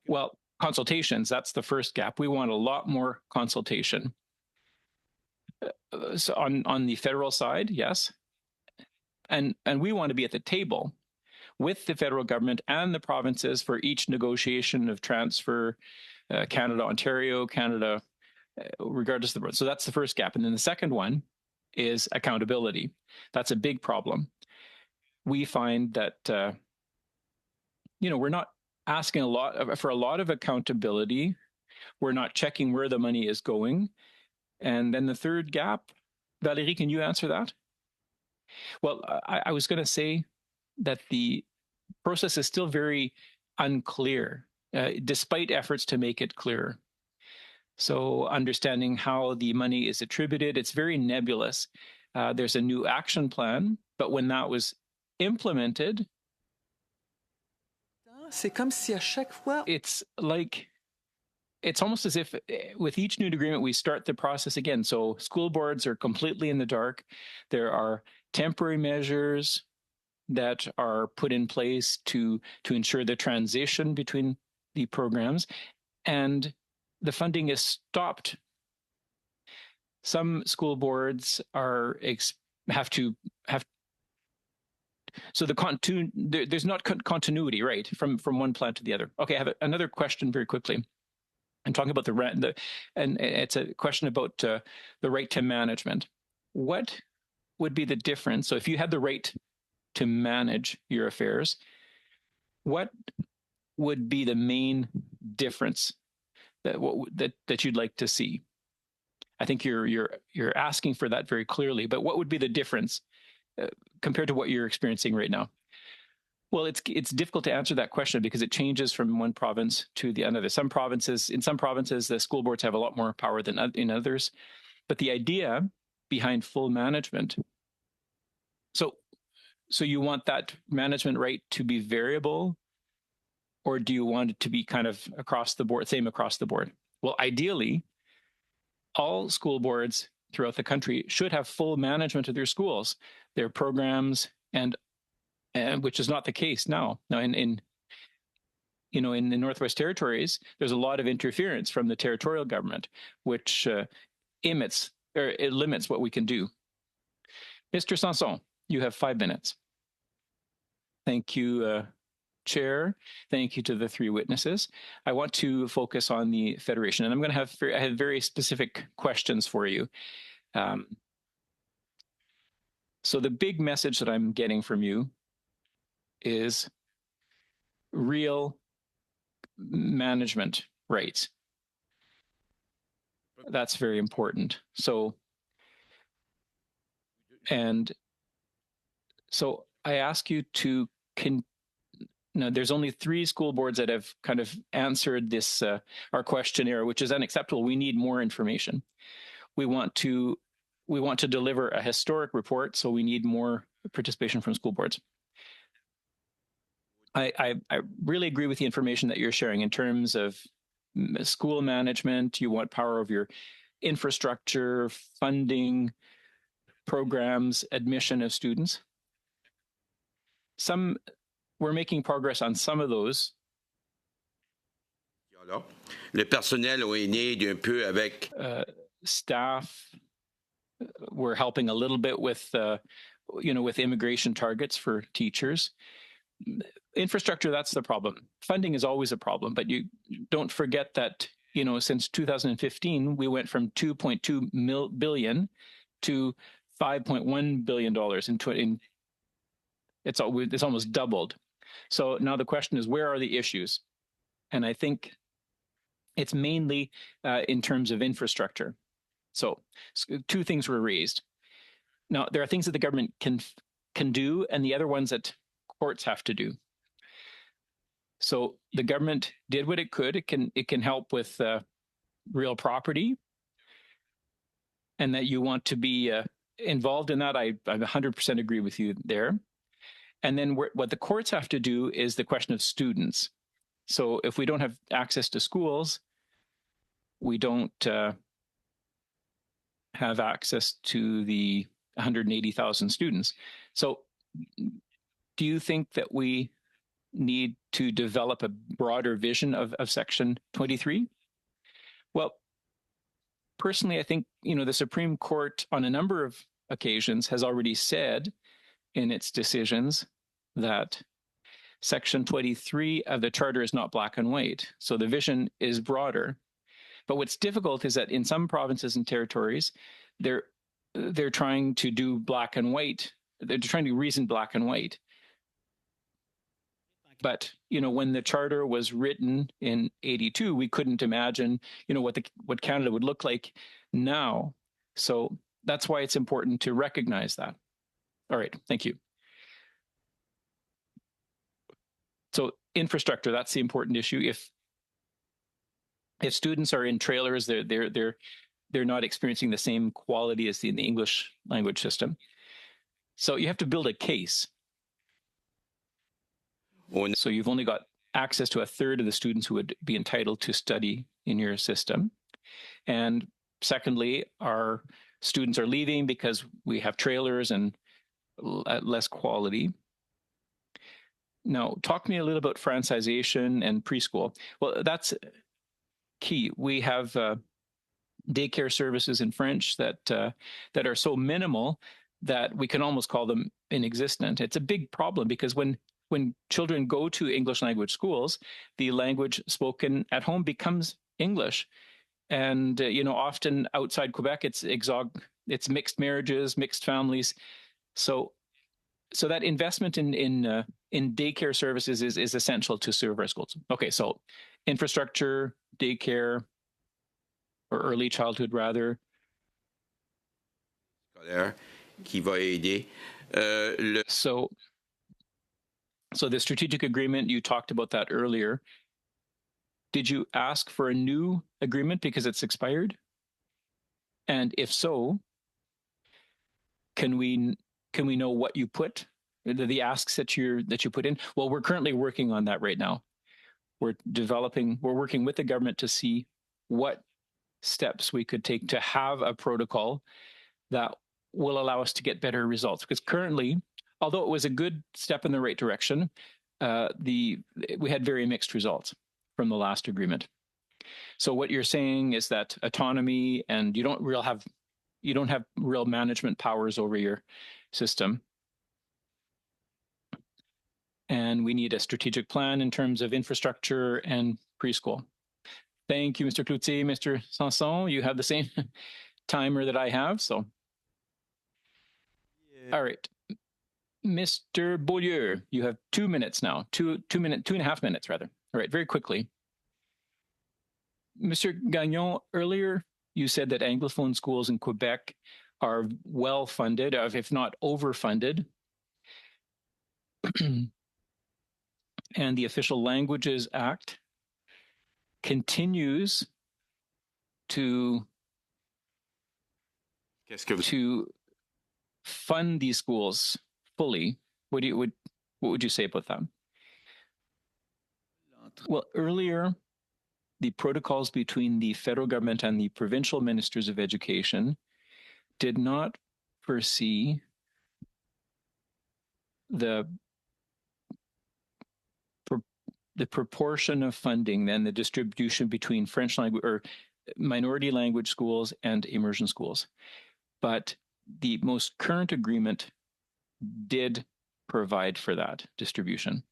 Well, consultations, that's the first gap. We want a lot more consultation. So on the federal side, yes. And we want to be at the table with the federal government and the provinces for each negotiation of transfer, Canada, Ontario, Canada, regardless of the road. So that's the first gap. And then the second one is accountability. That's a big problem. We find that, we're not asking for a lot of accountability. We're not checking where the money is going. And then the third gap, Valérie, can you answer that? Well, I was going to say that the process is still very unclear, despite efforts to make it clearer. So understanding how the money is attributed, it's very nebulous. There's a new action plan, but when that was implemented, it's almost as if with each new agreement, we start the process again. So school boards are completely in the dark. There are temporary measures that are put in place to ensure the transition between the programs, and the funding is stopped. Some school boards so there's not continuity, right, from one plan to the other. Okay, I have another question very quickly. I'm talking about and it's a question about the right to management. What would be the difference? So if you had the right to manage your affairs, what would be the main difference that you'd like to see? I think you're asking for that very clearly, but what would be the difference compared to what you're experiencing right now? Well, it's difficult to answer that question because it changes from one province to the other. In some provinces, the school boards have a lot more power than in others. But the idea behind full management, so you want that management right to be variable, or do you want it to be kind of across the board, same across the board? Well, ideally, all school boards throughout the country should have full management of their schools, their programs, and which is not the case now. Now, in the Northwest Territories, there's a lot of interference from the territorial government, which it limits what we can do. Mr. Sanson, you have 5 minutes. Thank you, Chair. Thank you to the 3 witnesses. I want to focus on the Federation, and I'm going to have very specific questions for you. So the big message that I'm getting from you is real management rights. That's very important. So I ask you to now, there's only 3 school boards that have kind of answered this, our questionnaire, which is unacceptable. We need more information. We want to deliver a historic report, so we need more participation from school boards. I really agree with the information that you're sharing in terms of school management. You want power over your infrastructure, funding, programs, admission of students. We're making progress on some of those. Le personnel ont aidé un peu avec. Staff, we're helping a little bit with, with immigration targets for teachers. Infrastructure, that's the problem. Funding is always a problem, but you don't forget that, since 2015, we went from $2.2 billion to $5.1 billion it's almost doubled. So now the question is, where are the issues? And I think it's mainly in terms of infrastructure. So 2 things were raised. Now, there are things that the government can do, and the other ones that courts have to do. So the government did what it could. It can help with real property, and that you want to be involved in that. I 100% agree with you there. And then what the courts have to do is the question of students. So if we don't have access to schools, we don't have access to the 180,000 students. So do you think that we need to develop a broader vision of Section 23? Well, personally, I think, the Supreme Court on a number of occasions has already said in its decisions that Section 23 of the Charter is not black and white. So the vision is broader. But what's difficult is that in some provinces and territories, they're trying to do black and white. They're trying to reason black and white. But, when the Charter was written in 82, we couldn't imagine, what Canada would look like now. So that's why it's important to recognize that. All right, thank you. So infrastructure, that's the important issue. If students are in trailers, they're not experiencing the same quality as in the English language system. So you have to build a case. So you've only got access to 1/3 of the students who would be entitled to study in your system. And secondly, our students are leaving because we have trailers and less quality. Now, talk to me a little about francization and preschool. Well, that's key. We have daycare services in French that are so minimal that we can almost call them inexistent. It's a big problem because when children go to English language schools, the language spoken at home becomes English. And, often outside Quebec, it's mixed marriages, mixed families. So that investment in daycare services is essential to serve our schools. Okay, so infrastructure, daycare, or early childhood rather. Qui va aider. So the strategic agreement, you talked about that earlier. Did you ask for a new agreement because it's expired? And if so, can we know what you put, the asks that you put in? Well, we're currently working on that right now. We're working with the government to see what steps we could take to have a protocol that will allow us to get better results. Because currently, although it was a good step in the right direction, we had very mixed results from the last agreement. So what you're saying is that autonomy and you don't have real management powers over your system. And we need a strategic plan in terms of infrastructure and preschool. Thank you, Mr. Cloutier. Mr. Sanson, you have the same timer that I have, so. All right. Mr. Beaulieu, you have 2 minutes now, 2.5 minutes rather. All right, very quickly. Mr. Gagnon, earlier you said that Anglophone schools in Quebec are well funded, if not overfunded. And the Official Languages Act continues to fund these schools fully. What would you say about that? Well, earlier, the protocols between the federal government and the provincial ministers of education did not foresee the proportion of funding, then the distribution between French language or minority language schools and immersion schools. But the most current agreement did provide for that distribution.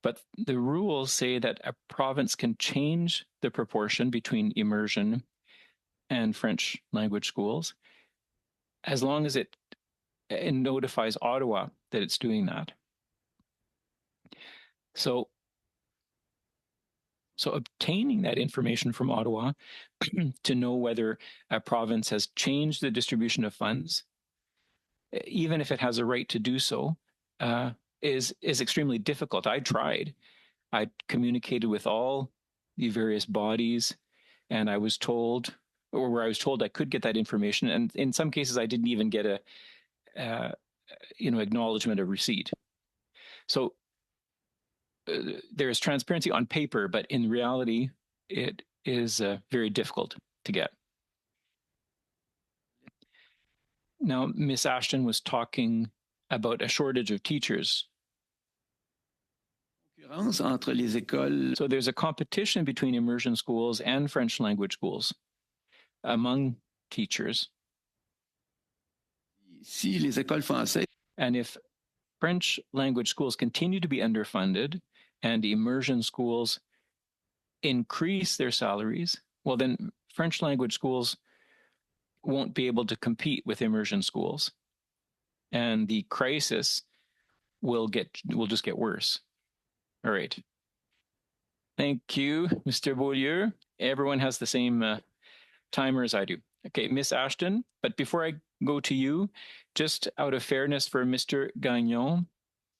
But the rules say that a province can change the proportion between immersion and French language schools as long as it notifies Ottawa that it's doing that. So obtaining that information from Ottawa to know whether a province has changed the distribution of funds, even if it has a right to do so, is extremely difficult. I tried. I communicated with all the various bodies, and I was told I could get that information. And in some cases, I didn't even get a acknowledgement of receipt. So there's transparency on paper, but in reality, it is very difficult to get. Now, Ms. Ashton was talking about a shortage of teachers. So there's a competition between immersion schools and French language schools among teachers. And if French language schools continue to be underfunded and immersion schools increase their salaries, well, then French language schools won't be able to compete with immersion schools. And the crisis will just get worse. All right. Thank you, Mr. Beaulieu. Everyone has the same timer as I do. Okay, Miss Ashton, but before I go to you, just out of fairness for Mr. Gagnon,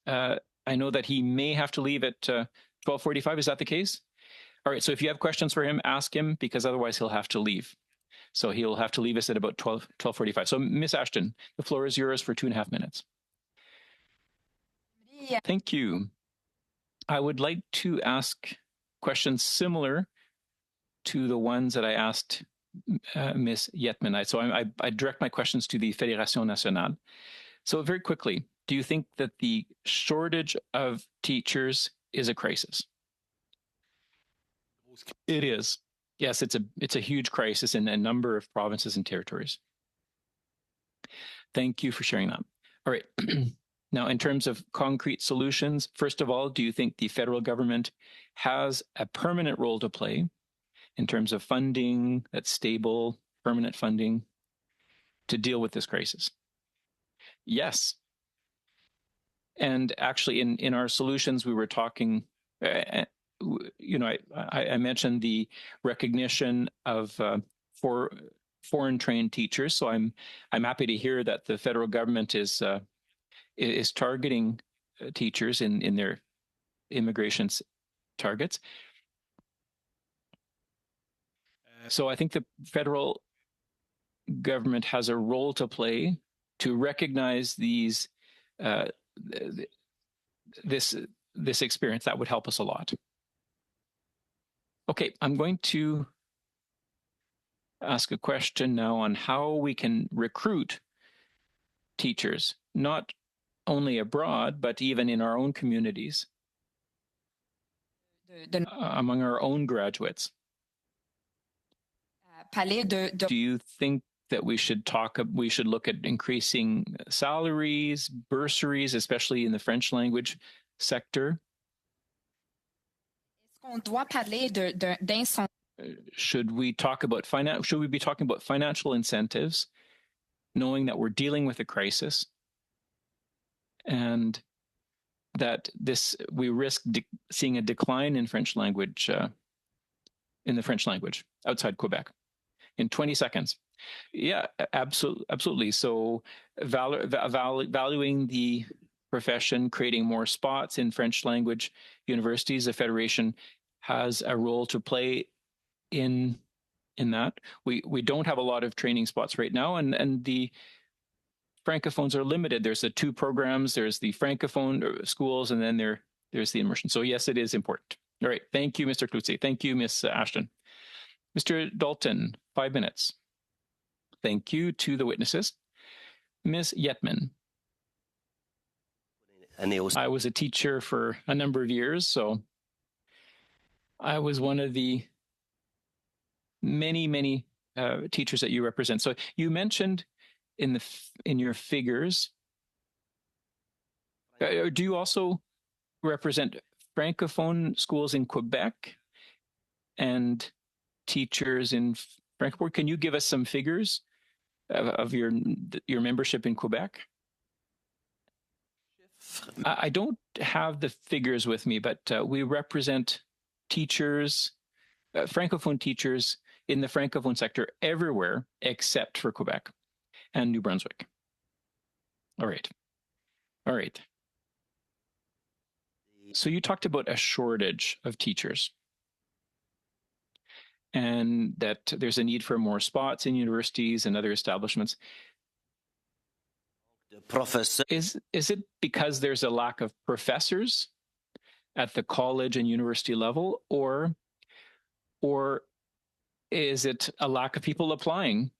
I know that he may have to leave at 12:45. Is that the case? All right, so if you have questions for him, ask him, because otherwise he'll have to leave. So he'll have to leave us at about 12:45. So Miss Ashton, the floor is yours for 2.5 minutes. Yeah. Thank you. I would like to ask questions similar to the ones that I asked Ms. Yetman. So I direct my questions to the Fédération Nationale. So very quickly, do you think that the shortage of teachers is a crisis? It is. Yes, it's a huge crisis in a number of provinces and territories. Thank you for sharing that. All right. Now, in terms of concrete solutions, first of all, do you think the federal government has a permanent role to play in terms of funding that's stable, permanent funding to deal with this crisis? Yes. And actually, in our solutions, we were talking, I mentioned the recognition of foreign trained teachers. So I'm happy to hear that the federal government is targeting teachers in their immigration targets. So I think the federal government has a role to play to recognize these this experience. That would help us a lot. Okay, I'm going to ask a question now on how we can recruit teachers, not only abroad, but even in our own communities, among our own graduates. Do you think that we should look at increasing salaries, bursaries, especially in the French language sector? Should we be talking about financial incentives, knowing that we're dealing with a crisis and that we risk seeing a decline in French language in the French language outside Quebec in 20 seconds. Yeah, absolutely. So valuing the profession, creating more spots in French language universities, the Federation has a role to play in that. We don't have a lot of training spots right now, and the Francophones are limited. There's the 2 programs, there's the Francophone schools, and then there's the immersion. So yes, it is important. All right, thank you, Mr. Cloutier. Thank you, Ms. Ashton. Mr. Dalton, 5 minutes. Thank you to the witnesses. Ms. Yetman. I was a teacher for a number of years, so I was one of the many teachers that you represent. So you mentioned in your figures, do you also represent Francophone schools in Quebec and teachers in Francophone? Can you give us some figures of your membership in Quebec? I don't have the figures with me, but we represent teachers, Francophone teachers in the Francophone sector everywhere except for Quebec and New Brunswick. All right. So you talked about a shortage of teachers and that there's a need for more spots in universities and other establishments. Is it because there's a lack of professors at the college and university level, or is it a lack of people applying,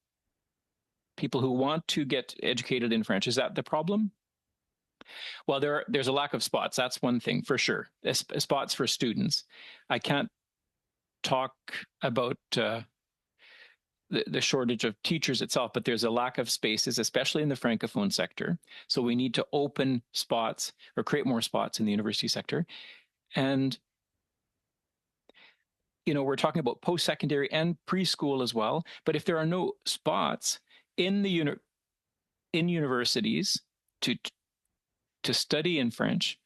people who want to get educated in French? Is that the problem? Well, there's a lack of spots. That's one thing for sure. Spots for students. I can't talk about the shortage of teachers itself, but there's a lack of spaces, especially in the Francophone sector. So we need to open spots or create more spots in the university sector. And, we're talking about post-secondary and preschool as well. But if there are no spots in the universities to study in French,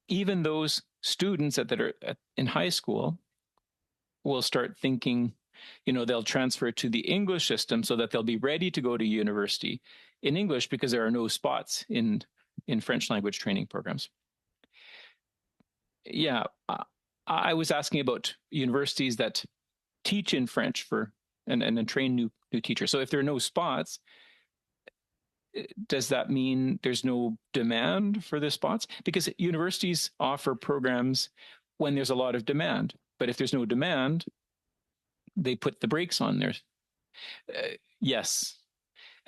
even those students that are in high school will start thinking, they'll transfer to the English system so that they'll be ready to go to university in English because there are no spots in French language training programs. Yeah, I was asking about universities that teach in French and train new teachers. So if there are no spots, does that mean there's no demand for the spots? Because universities offer programs when there's a lot of demand. But if there's no demand, they put the brakes on there. Yes.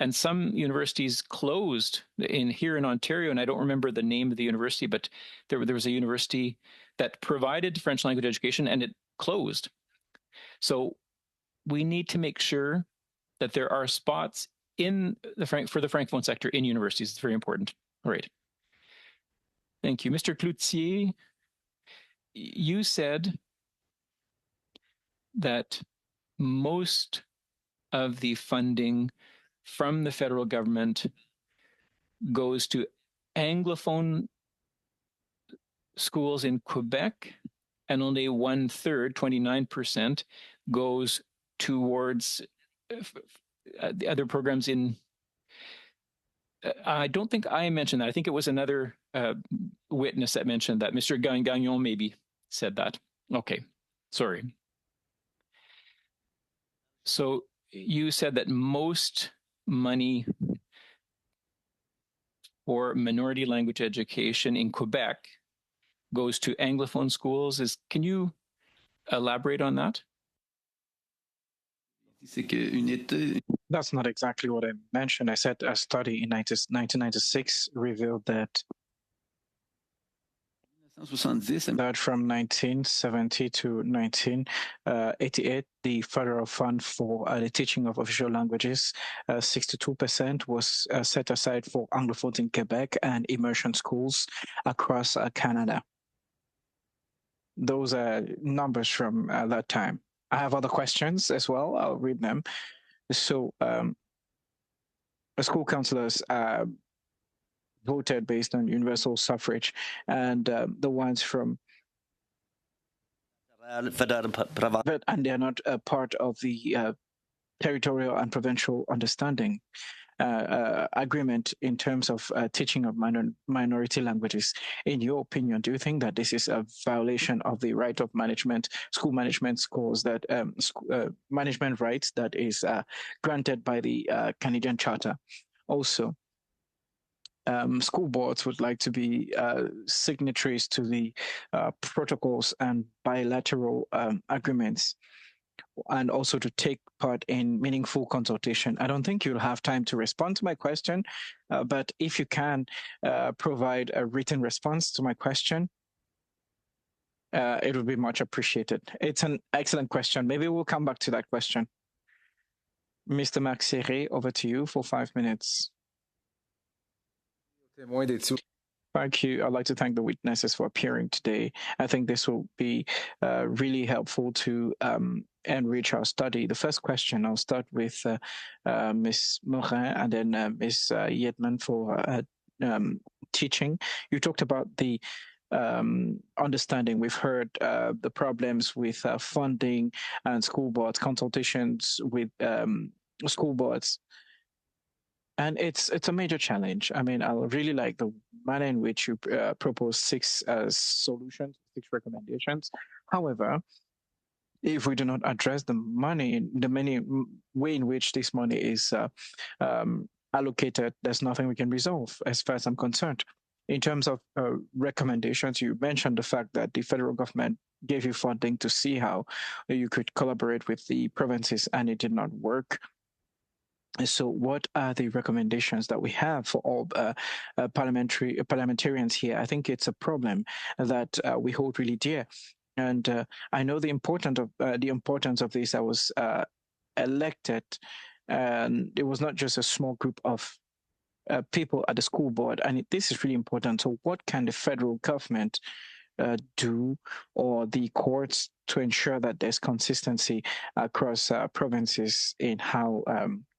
And some universities closed here in Ontario, and I don't remember the name of the university, but there was a university that provided French language education, and it closed. So we need to make sure that there are spots for the Francophone sector in universities. It's very important. All right. Thank you. Mr. Cloutier, you said that most of the funding from the federal government goes to Anglophone schools in Quebec, and only 1/3, 29%, goes towards the other programs in. I don't think I mentioned that. I think it was another witness that mentioned that. Mr. Gagnon maybe said that. Okay, sorry. So you said that most money for minority language education in Quebec goes to Anglophone schools. Can you elaborate on that? That's not exactly what I mentioned. I said a study in 1996 revealed that from 1970 to 1988, the federal fund for the teaching of official languages, 62% was set aside for Anglophones in Quebec and immersion schools across Canada. Those are numbers from that time. I have other questions as well. I'll read them. So, school councillors voted based on universal suffrage, and the ones from and they're not a part of the territorial and provincial understanding agreement in terms of teaching of minority languages. In your opinion, do you think that this is a violation of the right of management, school management scores that management rights that is granted by the Canadian Charter? Also, school boards would like to be signatories to the protocols and bilateral agreements, and also to take part in meaningful consultation. I don't think you'll have time to respond to my question, but if you can provide a written response to my question, it would be much appreciated. It's an excellent question. Maybe we'll come back to that question. Mr. Maxere, over to you for 5 minutes. Thank you. I'd like to thank the witnesses for appearing today. I think this will be really helpful to enrich our study. The first question, I'll start with Ms. Morin and then Ms. Yetman for teaching. You talked about the understanding. We've heard the problems with funding and school boards, consultations with school boards. And it's a major challenge. I mean, I really like the manner in which you propose 6 solutions, 6 recommendations. However, if we do not address the money, the many way in which this money is allocated, there's nothing we can resolve as far as I'm concerned. In terms of recommendations, you mentioned the fact that the federal government gave you funding to see how you could collaborate with the provinces, and it did not work. So what are the recommendations that we have for all parliamentarians here? I think it's a problem that we hold really dear. And I know the importance of this. I was elected, and it was not just a small group of people at the school board. And this is really important. So what can the federal government do, or the courts, to ensure that there's consistency across provinces in how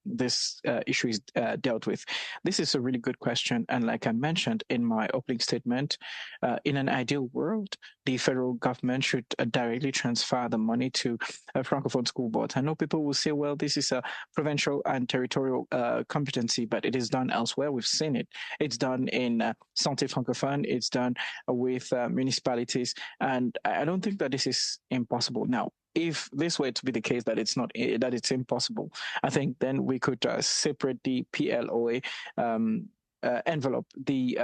this issue is dealt with? This is a really good question. And like I mentioned in my opening statement, in an ideal world, the federal government should directly transfer the money to Francophone school boards. I know people will say, well, this is a provincial and territorial competency, but it is done elsewhere. We've seen it. It's done in Santé Francophone. It's done with municipalities. And I don't think that this is impossible. Now, if this were to be the case that it's impossible, I think then we could separate the PLOA envelope. The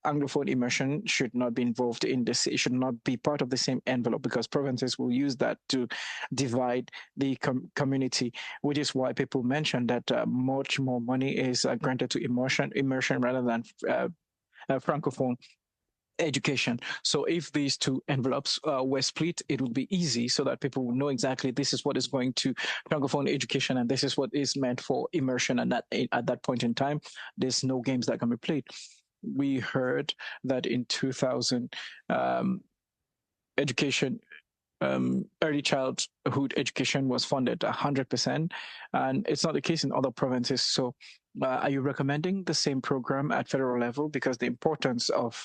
Anglophone immersion should not be involved in this. It should not be part of the same envelope, because provinces will use that to divide the community, which is why people mention that much more money is granted to immersion rather than Francophone education. So if these 2 envelopes were split, it would be easy, so that people will know exactly this is what is going to Francophone education and this is what is meant for immersion. And that at that point in time, there's no games that can be played. We heard that in 2000, early childhood education was funded 100%, and it's not the case in other provinces. So are you recommending the same program at federal level? Because the importance of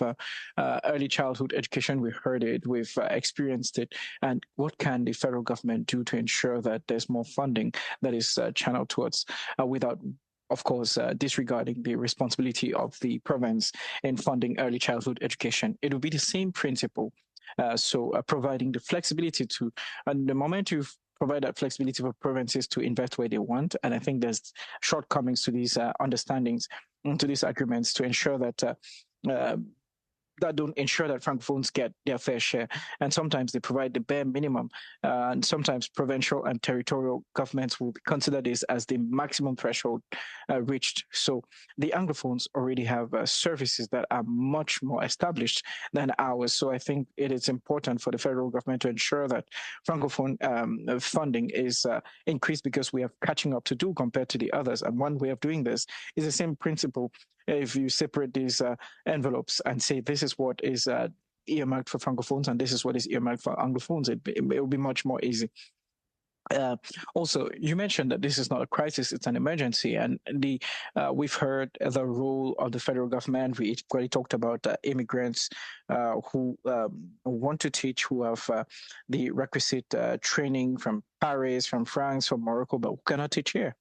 early childhood education, we heard it, we've experienced it. And what can the federal government do to ensure that there's more funding that is channeled towards, without, of course, disregarding the responsibility of the province in funding early childhood education? It will be the same principle. So providing the flexibility to, and the moment you provide that flexibility for provinces to invest where they want, and I think there's shortcomings to these understandings, to these agreements, to ensure that don't ensure that Francophones get their fair share. And sometimes they provide the bare minimum. And sometimes provincial and territorial governments will consider this as the maximum threshold reached. So the Anglophones already have services that are much more established than ours. So I think it is important for the federal government to ensure that Francophone funding is increased, because we have catching up to do compared to the others. And one way of doing this is the same principle. If you separate these envelopes and say this is what is earmarked for Francophones and this is what is earmarked for Anglophones, it will be much more easy. Also, you mentioned that this is not a crisis; it's an emergency, and we've heard the role of the federal government. We already talked about immigrants who want to teach, who have the requisite training from Paris, from France, from Morocco, but who cannot teach here.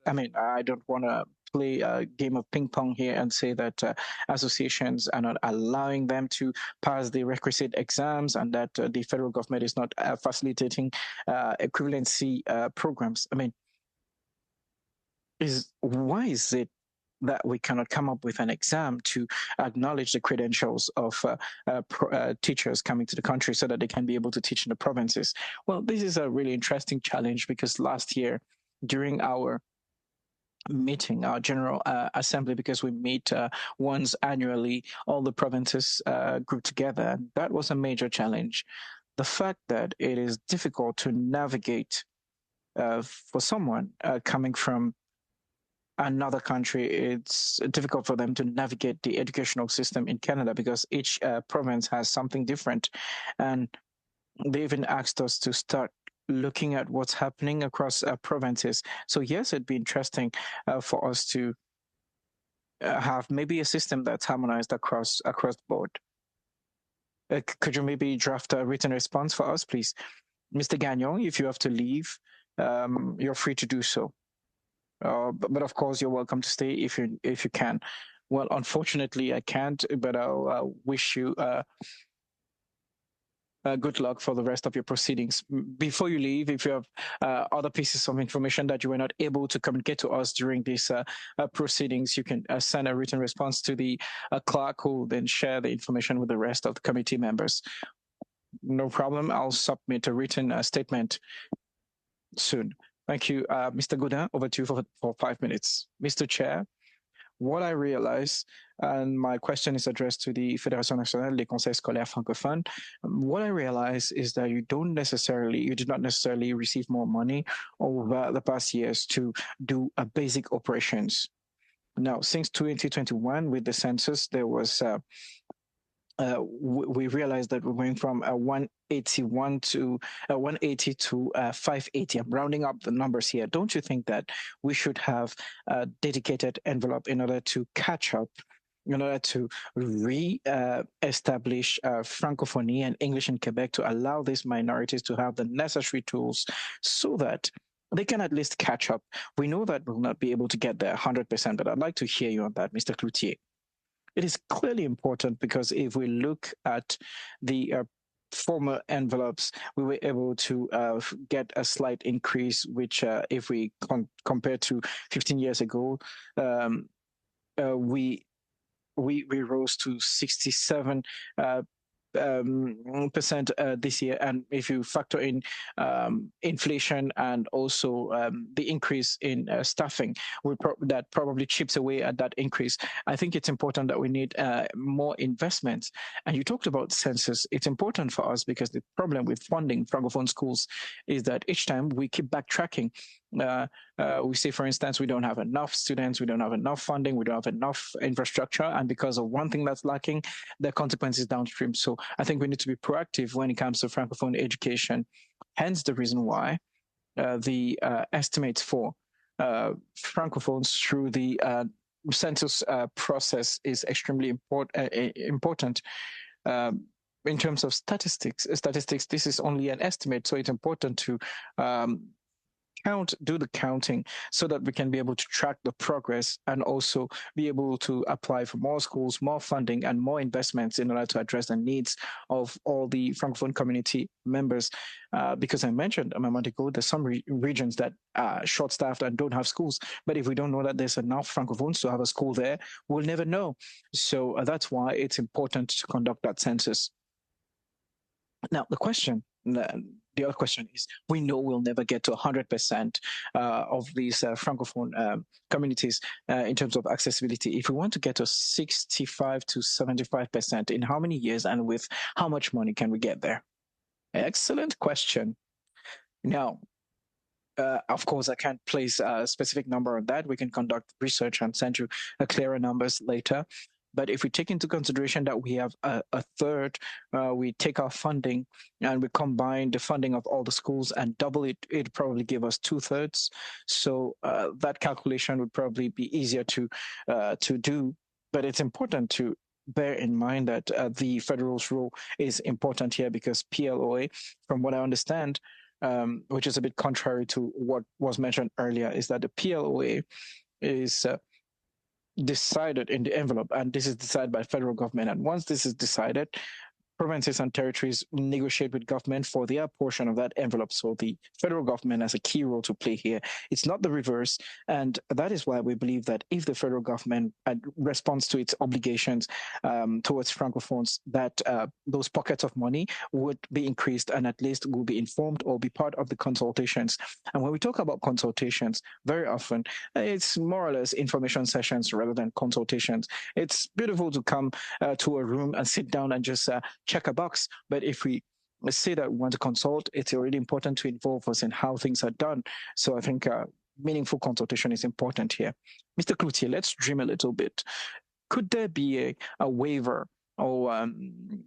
I mean, I don't want to play a game of ping pong here and say that associations are not allowing them to pass the requisite exams and that the federal government is not facilitating equivalency programs. I mean, why is it that we cannot come up with an exam to acknowledge the credentials of teachers coming to the country so that they can be able to teach in the provinces? Well, this is a really interesting challenge because last year, during our meeting, our General Assembly, because we meet once annually, all the provinces grouped together. That was a major challenge. The fact that it is difficult to navigate for someone coming from another country, it's difficult for them to navigate the educational system in Canada because each province has something different. And they even asked us to start looking at what's happening across provinces. So yes, it'd be interesting for us to have maybe a system that's harmonized across the board. Could you maybe draft a written response for us, please? Mr. Gagnon, if you have to leave, you're free to do so. But of course, you're welcome to stay if you can. Well, unfortunately, I can't, but I'll wish you good luck for the rest of your proceedings. Before you leave, if you have other pieces of information that you were not able to communicate to us during these proceedings, you can send a written response to the clerk, who will then share the information with the rest of the committee members. No problem. I'll submit a written statement soon. Thank you. Mr. Gaudin, over to you for 5 minutes. Mr. Chair, what I realize, and my question is addressed to the Fédération Nationale des Conseils Scolaires Francophones, what I realize is that you did not necessarily receive more money over the past years to do basic operations. Now, since 2021, with the census, there was we realized that we're going from 181 to 180 to 580. I'm rounding up the numbers here. Don't you think that we should have a dedicated envelope in order to catch up, in order to re-establish Francophonie and English in Quebec, to allow these minorities to have the necessary tools so that they can at least catch up? We know that we'll not be able to get there 100%, but I'd like to hear you on that, Mr. Cloutier. It is clearly important because if we look at the former envelopes, we were able to get a slight increase, which if we compare to 15 years ago, we rose to 67 percent this year, and if you factor in inflation and also the increase in staffing, that probably chips away at that increase. I think it's important that we need more investments. And you talked about census. It's important for us because the problem with funding Francophone schools is that each time we keep backtracking. We say, for instance, we don't have enough students, we don't have enough funding, we don't have enough infrastructure, and because of one thing that's lacking, the consequences downstream. So I think we need to be proactive when it comes to Francophone education. Hence the reason why the estimates for Francophones through the census process is extremely important. In terms of statistics, this is only an estimate, so it's important to do the counting so that we can be able to track the progress and also be able to apply for more schools, more funding, and more investments in order to address the needs of all the Francophone community members. Because I mentioned a moment ago, there's some regions that are short-staffed and don't have schools. But if we don't know that there's enough Francophones to have a school there, we'll never know. So that's why it's important to conduct that census. Now, the other question is, we know we'll never get to 100% of these Francophone communities in terms of accessibility. If we want to get to 65 to 75%, in how many years and with how much money can we get there? Excellent question. Now, of course, I can't place a specific number on that. We can conduct research and send you clearer numbers later. But if we take into consideration that we have a third, we take our funding and we combine the funding of all the schools and double it, it'd probably give us 2/3. So that calculation would probably be easier to do. But it's important to bear in mind that the federal's role is important here because PLOA, from what I understand, which is a bit contrary to what was mentioned earlier, is that the PLOA is decided in the envelope, and this is decided by the federal government. And once this is decided, provinces and territories negotiate with government for their portion of that envelope. So the federal government has a key role to play here. It's not the reverse. And that is why we believe that if the federal government responds to its obligations towards Francophones, that those pockets of money would be increased and at least will be informed or be part of the consultations. And when we talk about consultations, very often it's more or less information sessions rather than consultations. It's beautiful to come to a room and sit down and just check a box. But if we say that we want to consult, it's really important to involve us in how things are done. So I think meaningful consultation is important here. Mr. Cloutier, let's dream a little bit. Could there be a waiver or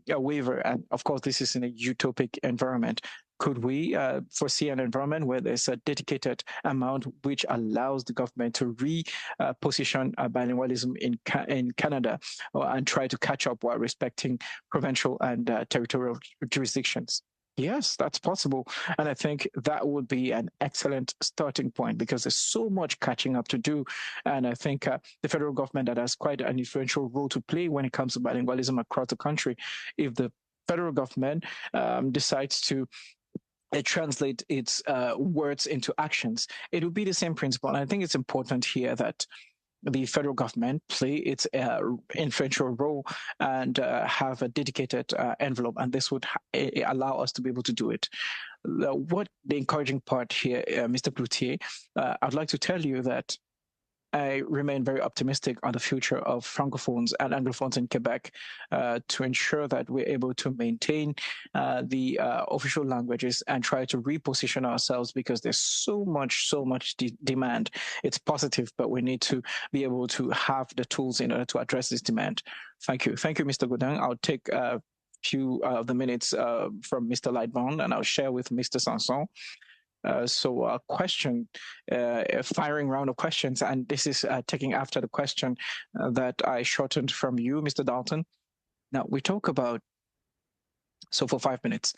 a waiver? And of course, this is in a utopic environment. Could we foresee an environment where there's a dedicated amount which allows the government to reposition bilingualism in Canada and try to catch up while respecting provincial and territorial jurisdictions? Yes, that's possible. And I think that would be an excellent starting point because there's so much catching up to do. And I think the federal government that has quite an influential role to play when it comes to bilingualism across the country, if the federal government decides to translate its words into actions, it would be the same principle. And I think it's important here that the federal government play its influential role and have a dedicated envelope, and this would allow us to be able to do it. What the encouraging part here, Mr. Cloutier, I'd like to tell you that I remain very optimistic on the future of Francophones and Anglophones in Quebec to ensure that we're able to maintain the official languages and try to reposition ourselves because there's so much demand. It's positive, but we need to be able to have the tools in order to address this demand. Thank you. Thank you, Mr. Godin. I'll take a few of the minutes from Mr. Lightbound and I'll share with Mr. Sanson. So a question, a firing round of questions, and this is taking after the question that I shortened from you, Mr. Dalton. Now, we talk about, for 5 minutes.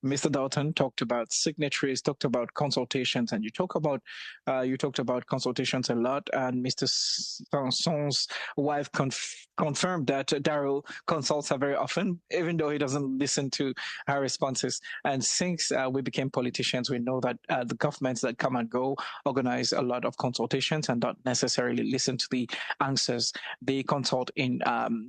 Mr. Dalton talked about signatories, talked about consultations, and you talked about consultations a lot. And Mr. Sanson's wife confirmed that Daryl consults her very often, even though he doesn't listen to her responses. And since we became politicians, we know that the governments that come and go organize a lot of consultations and don't necessarily listen to the answers. They consult in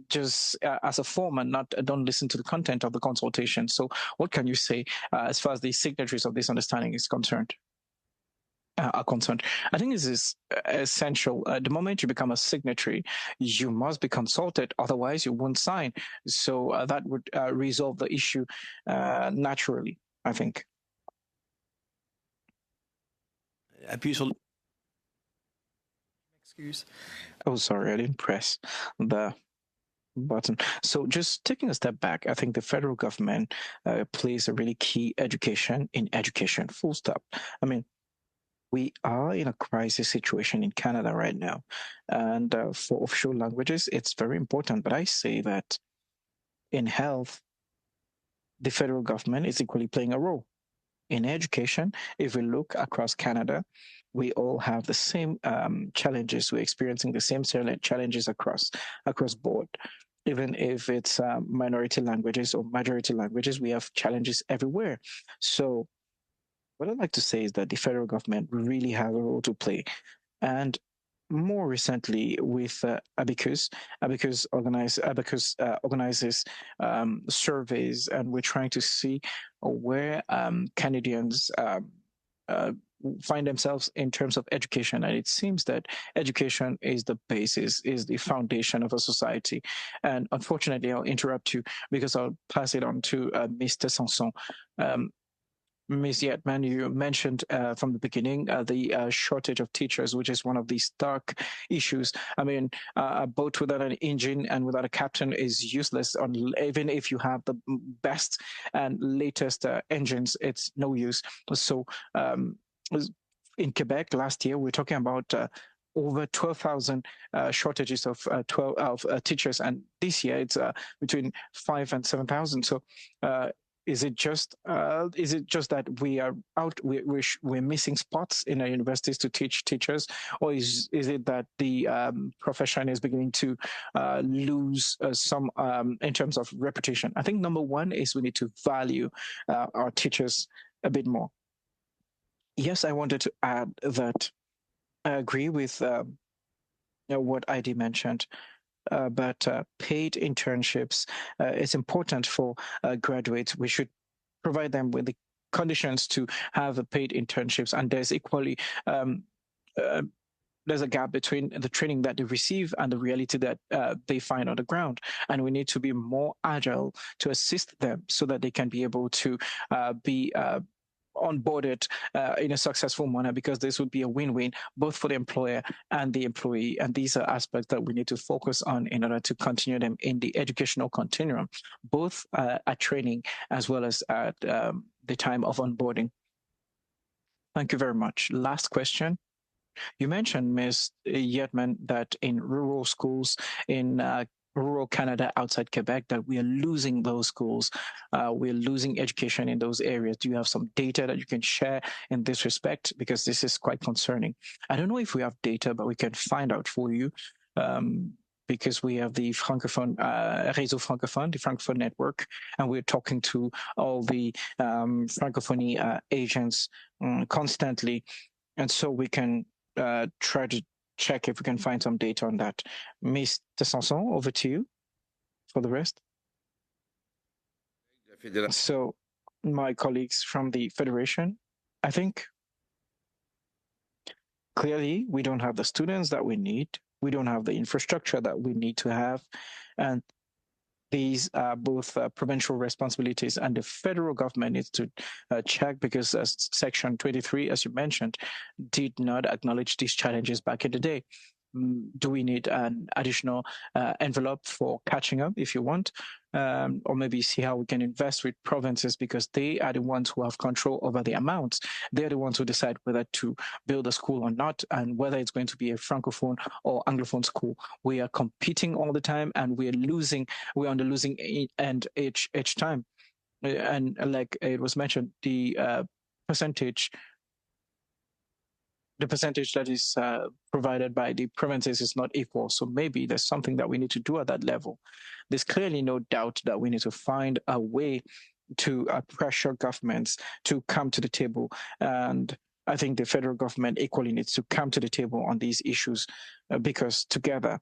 just as a form and don't listen to the content of the consultation. So what can you say as far as the signatories of this understanding is concerned? Are concerned. I think this is essential. The moment you become a signatory, you must be consulted, otherwise you won't sign. So that would resolve the issue naturally, I think. Excuse. Oh, sorry, I didn't press the button. So just taking a step back, I think the federal government plays a really key in education, full stop. I mean, we are in a crisis situation in Canada right now. And for official languages, it's very important. But I say that in health, the federal government is equally playing a role. In education, if we look across Canada, we all have the same challenges. We're experiencing the same challenges across board. Even if it's minority languages or majority languages, we have challenges everywhere. So what I'd like to say is that the federal government really has a role to play. And more recently with Abacus organizes surveys, and we're trying to see where Canadians find themselves in terms of education. And it seems that education is the basis, is the foundation of a society. And unfortunately, I'll interrupt you because I'll pass it on to Mr. Sanson. Ms. Yetman, you mentioned from the beginning the shortage of teachers, which is one of the stark issues. I mean, a boat without an engine and without a captain is useless. Even if you have the best and latest engines, it's no use. So in Quebec last year, we're talking about over 12,000 shortages of teachers, and this year it's between 5,000 and 7,000. So is it just that we are out? We're missing spots in our universities to teach teachers, or is it that the profession is beginning to lose some in terms of reputation? I think number one is we need to value our teachers a bit more. Yes, I wanted to add that I agree with what ID mentioned. But paid internships is important for graduates. We should provide them with the conditions to have paid internships, and there's equally there's a gap between the training that they receive and the reality that they find on the ground, and we need to be more agile to assist them so that they can be able to be onboarded in a successful manner, because this would be a win-win both for the employer and the employee. And these are aspects that we need to focus on in order to continue them in the educational continuum, both at training as well as at the time of onboarding. Thank you very much. Last question. You mentioned, Ms. Yetman, that in rural schools in rural Canada outside Quebec, that we are losing those schools. We're losing education in those areas. Do you have some data that you can share in this respect? Because this is quite concerning. I don't know if we have data, but we can find out for you because we have the Francophone, Réseau Francophone, the Francophone network, and we're talking to all the Francophonie agents constantly. And so we can try to check if we can find some data on that. Mr. Sanson, over to you for the rest. So, my colleagues from the Federation, I think clearly we don't have the students that we need. We don't have the infrastructure that we need to have. And these are both provincial responsibilities, and the federal government needs to check, because Section 23, as you mentioned, did not acknowledge these challenges back in the day. Do we need an additional envelope for catching up, if you want, or maybe see how we can invest with provinces, because they are the ones who have control over the amounts. They're the ones who decide whether to build a school or not, and whether it's going to be a Francophone or Anglophone school. We are competing all the time, and we're on the losing end each time. And like it was mentioned, the percentage that is provided by the provinces is not equal. So maybe there's something that we need to do at that level. There's clearly no doubt that we need to find a way to pressure governments to come to the table. And I think the federal government equally needs to come to the table on these issues because together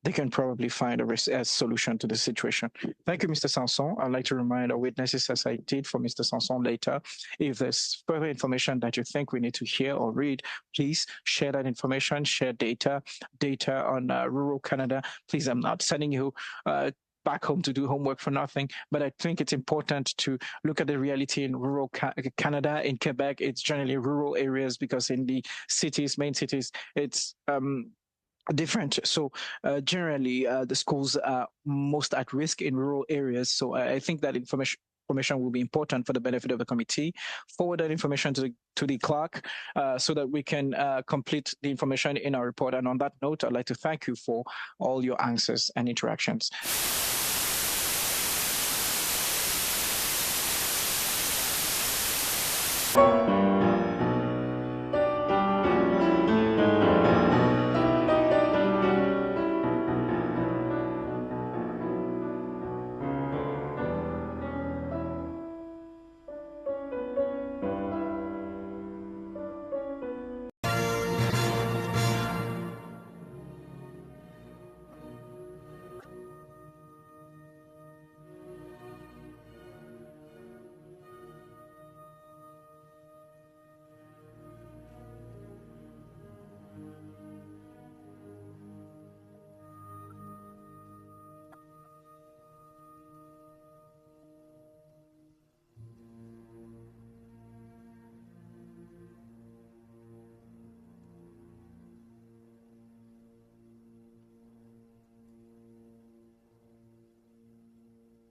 they can probably find a solution to the situation. Thank you, Mr. Sanson. I'd like to remind our witnesses, as I did for Mr. Sanson later, if there's further information that you think we need to hear or read, please share that information, share data on rural Canada. Please, I'm not sending you back home to do homework for nothing, but I think it's important to look at the reality in rural Canada. In Quebec, it's generally rural areas, because in the cities, main cities, it's different. So generally, the schools are most at risk in rural areas. So I think that information will be important for the benefit of the committee. Forward that information to the clerk so that we can complete the information in our report. And on that note, I'd like to thank you for all your answers and interactions.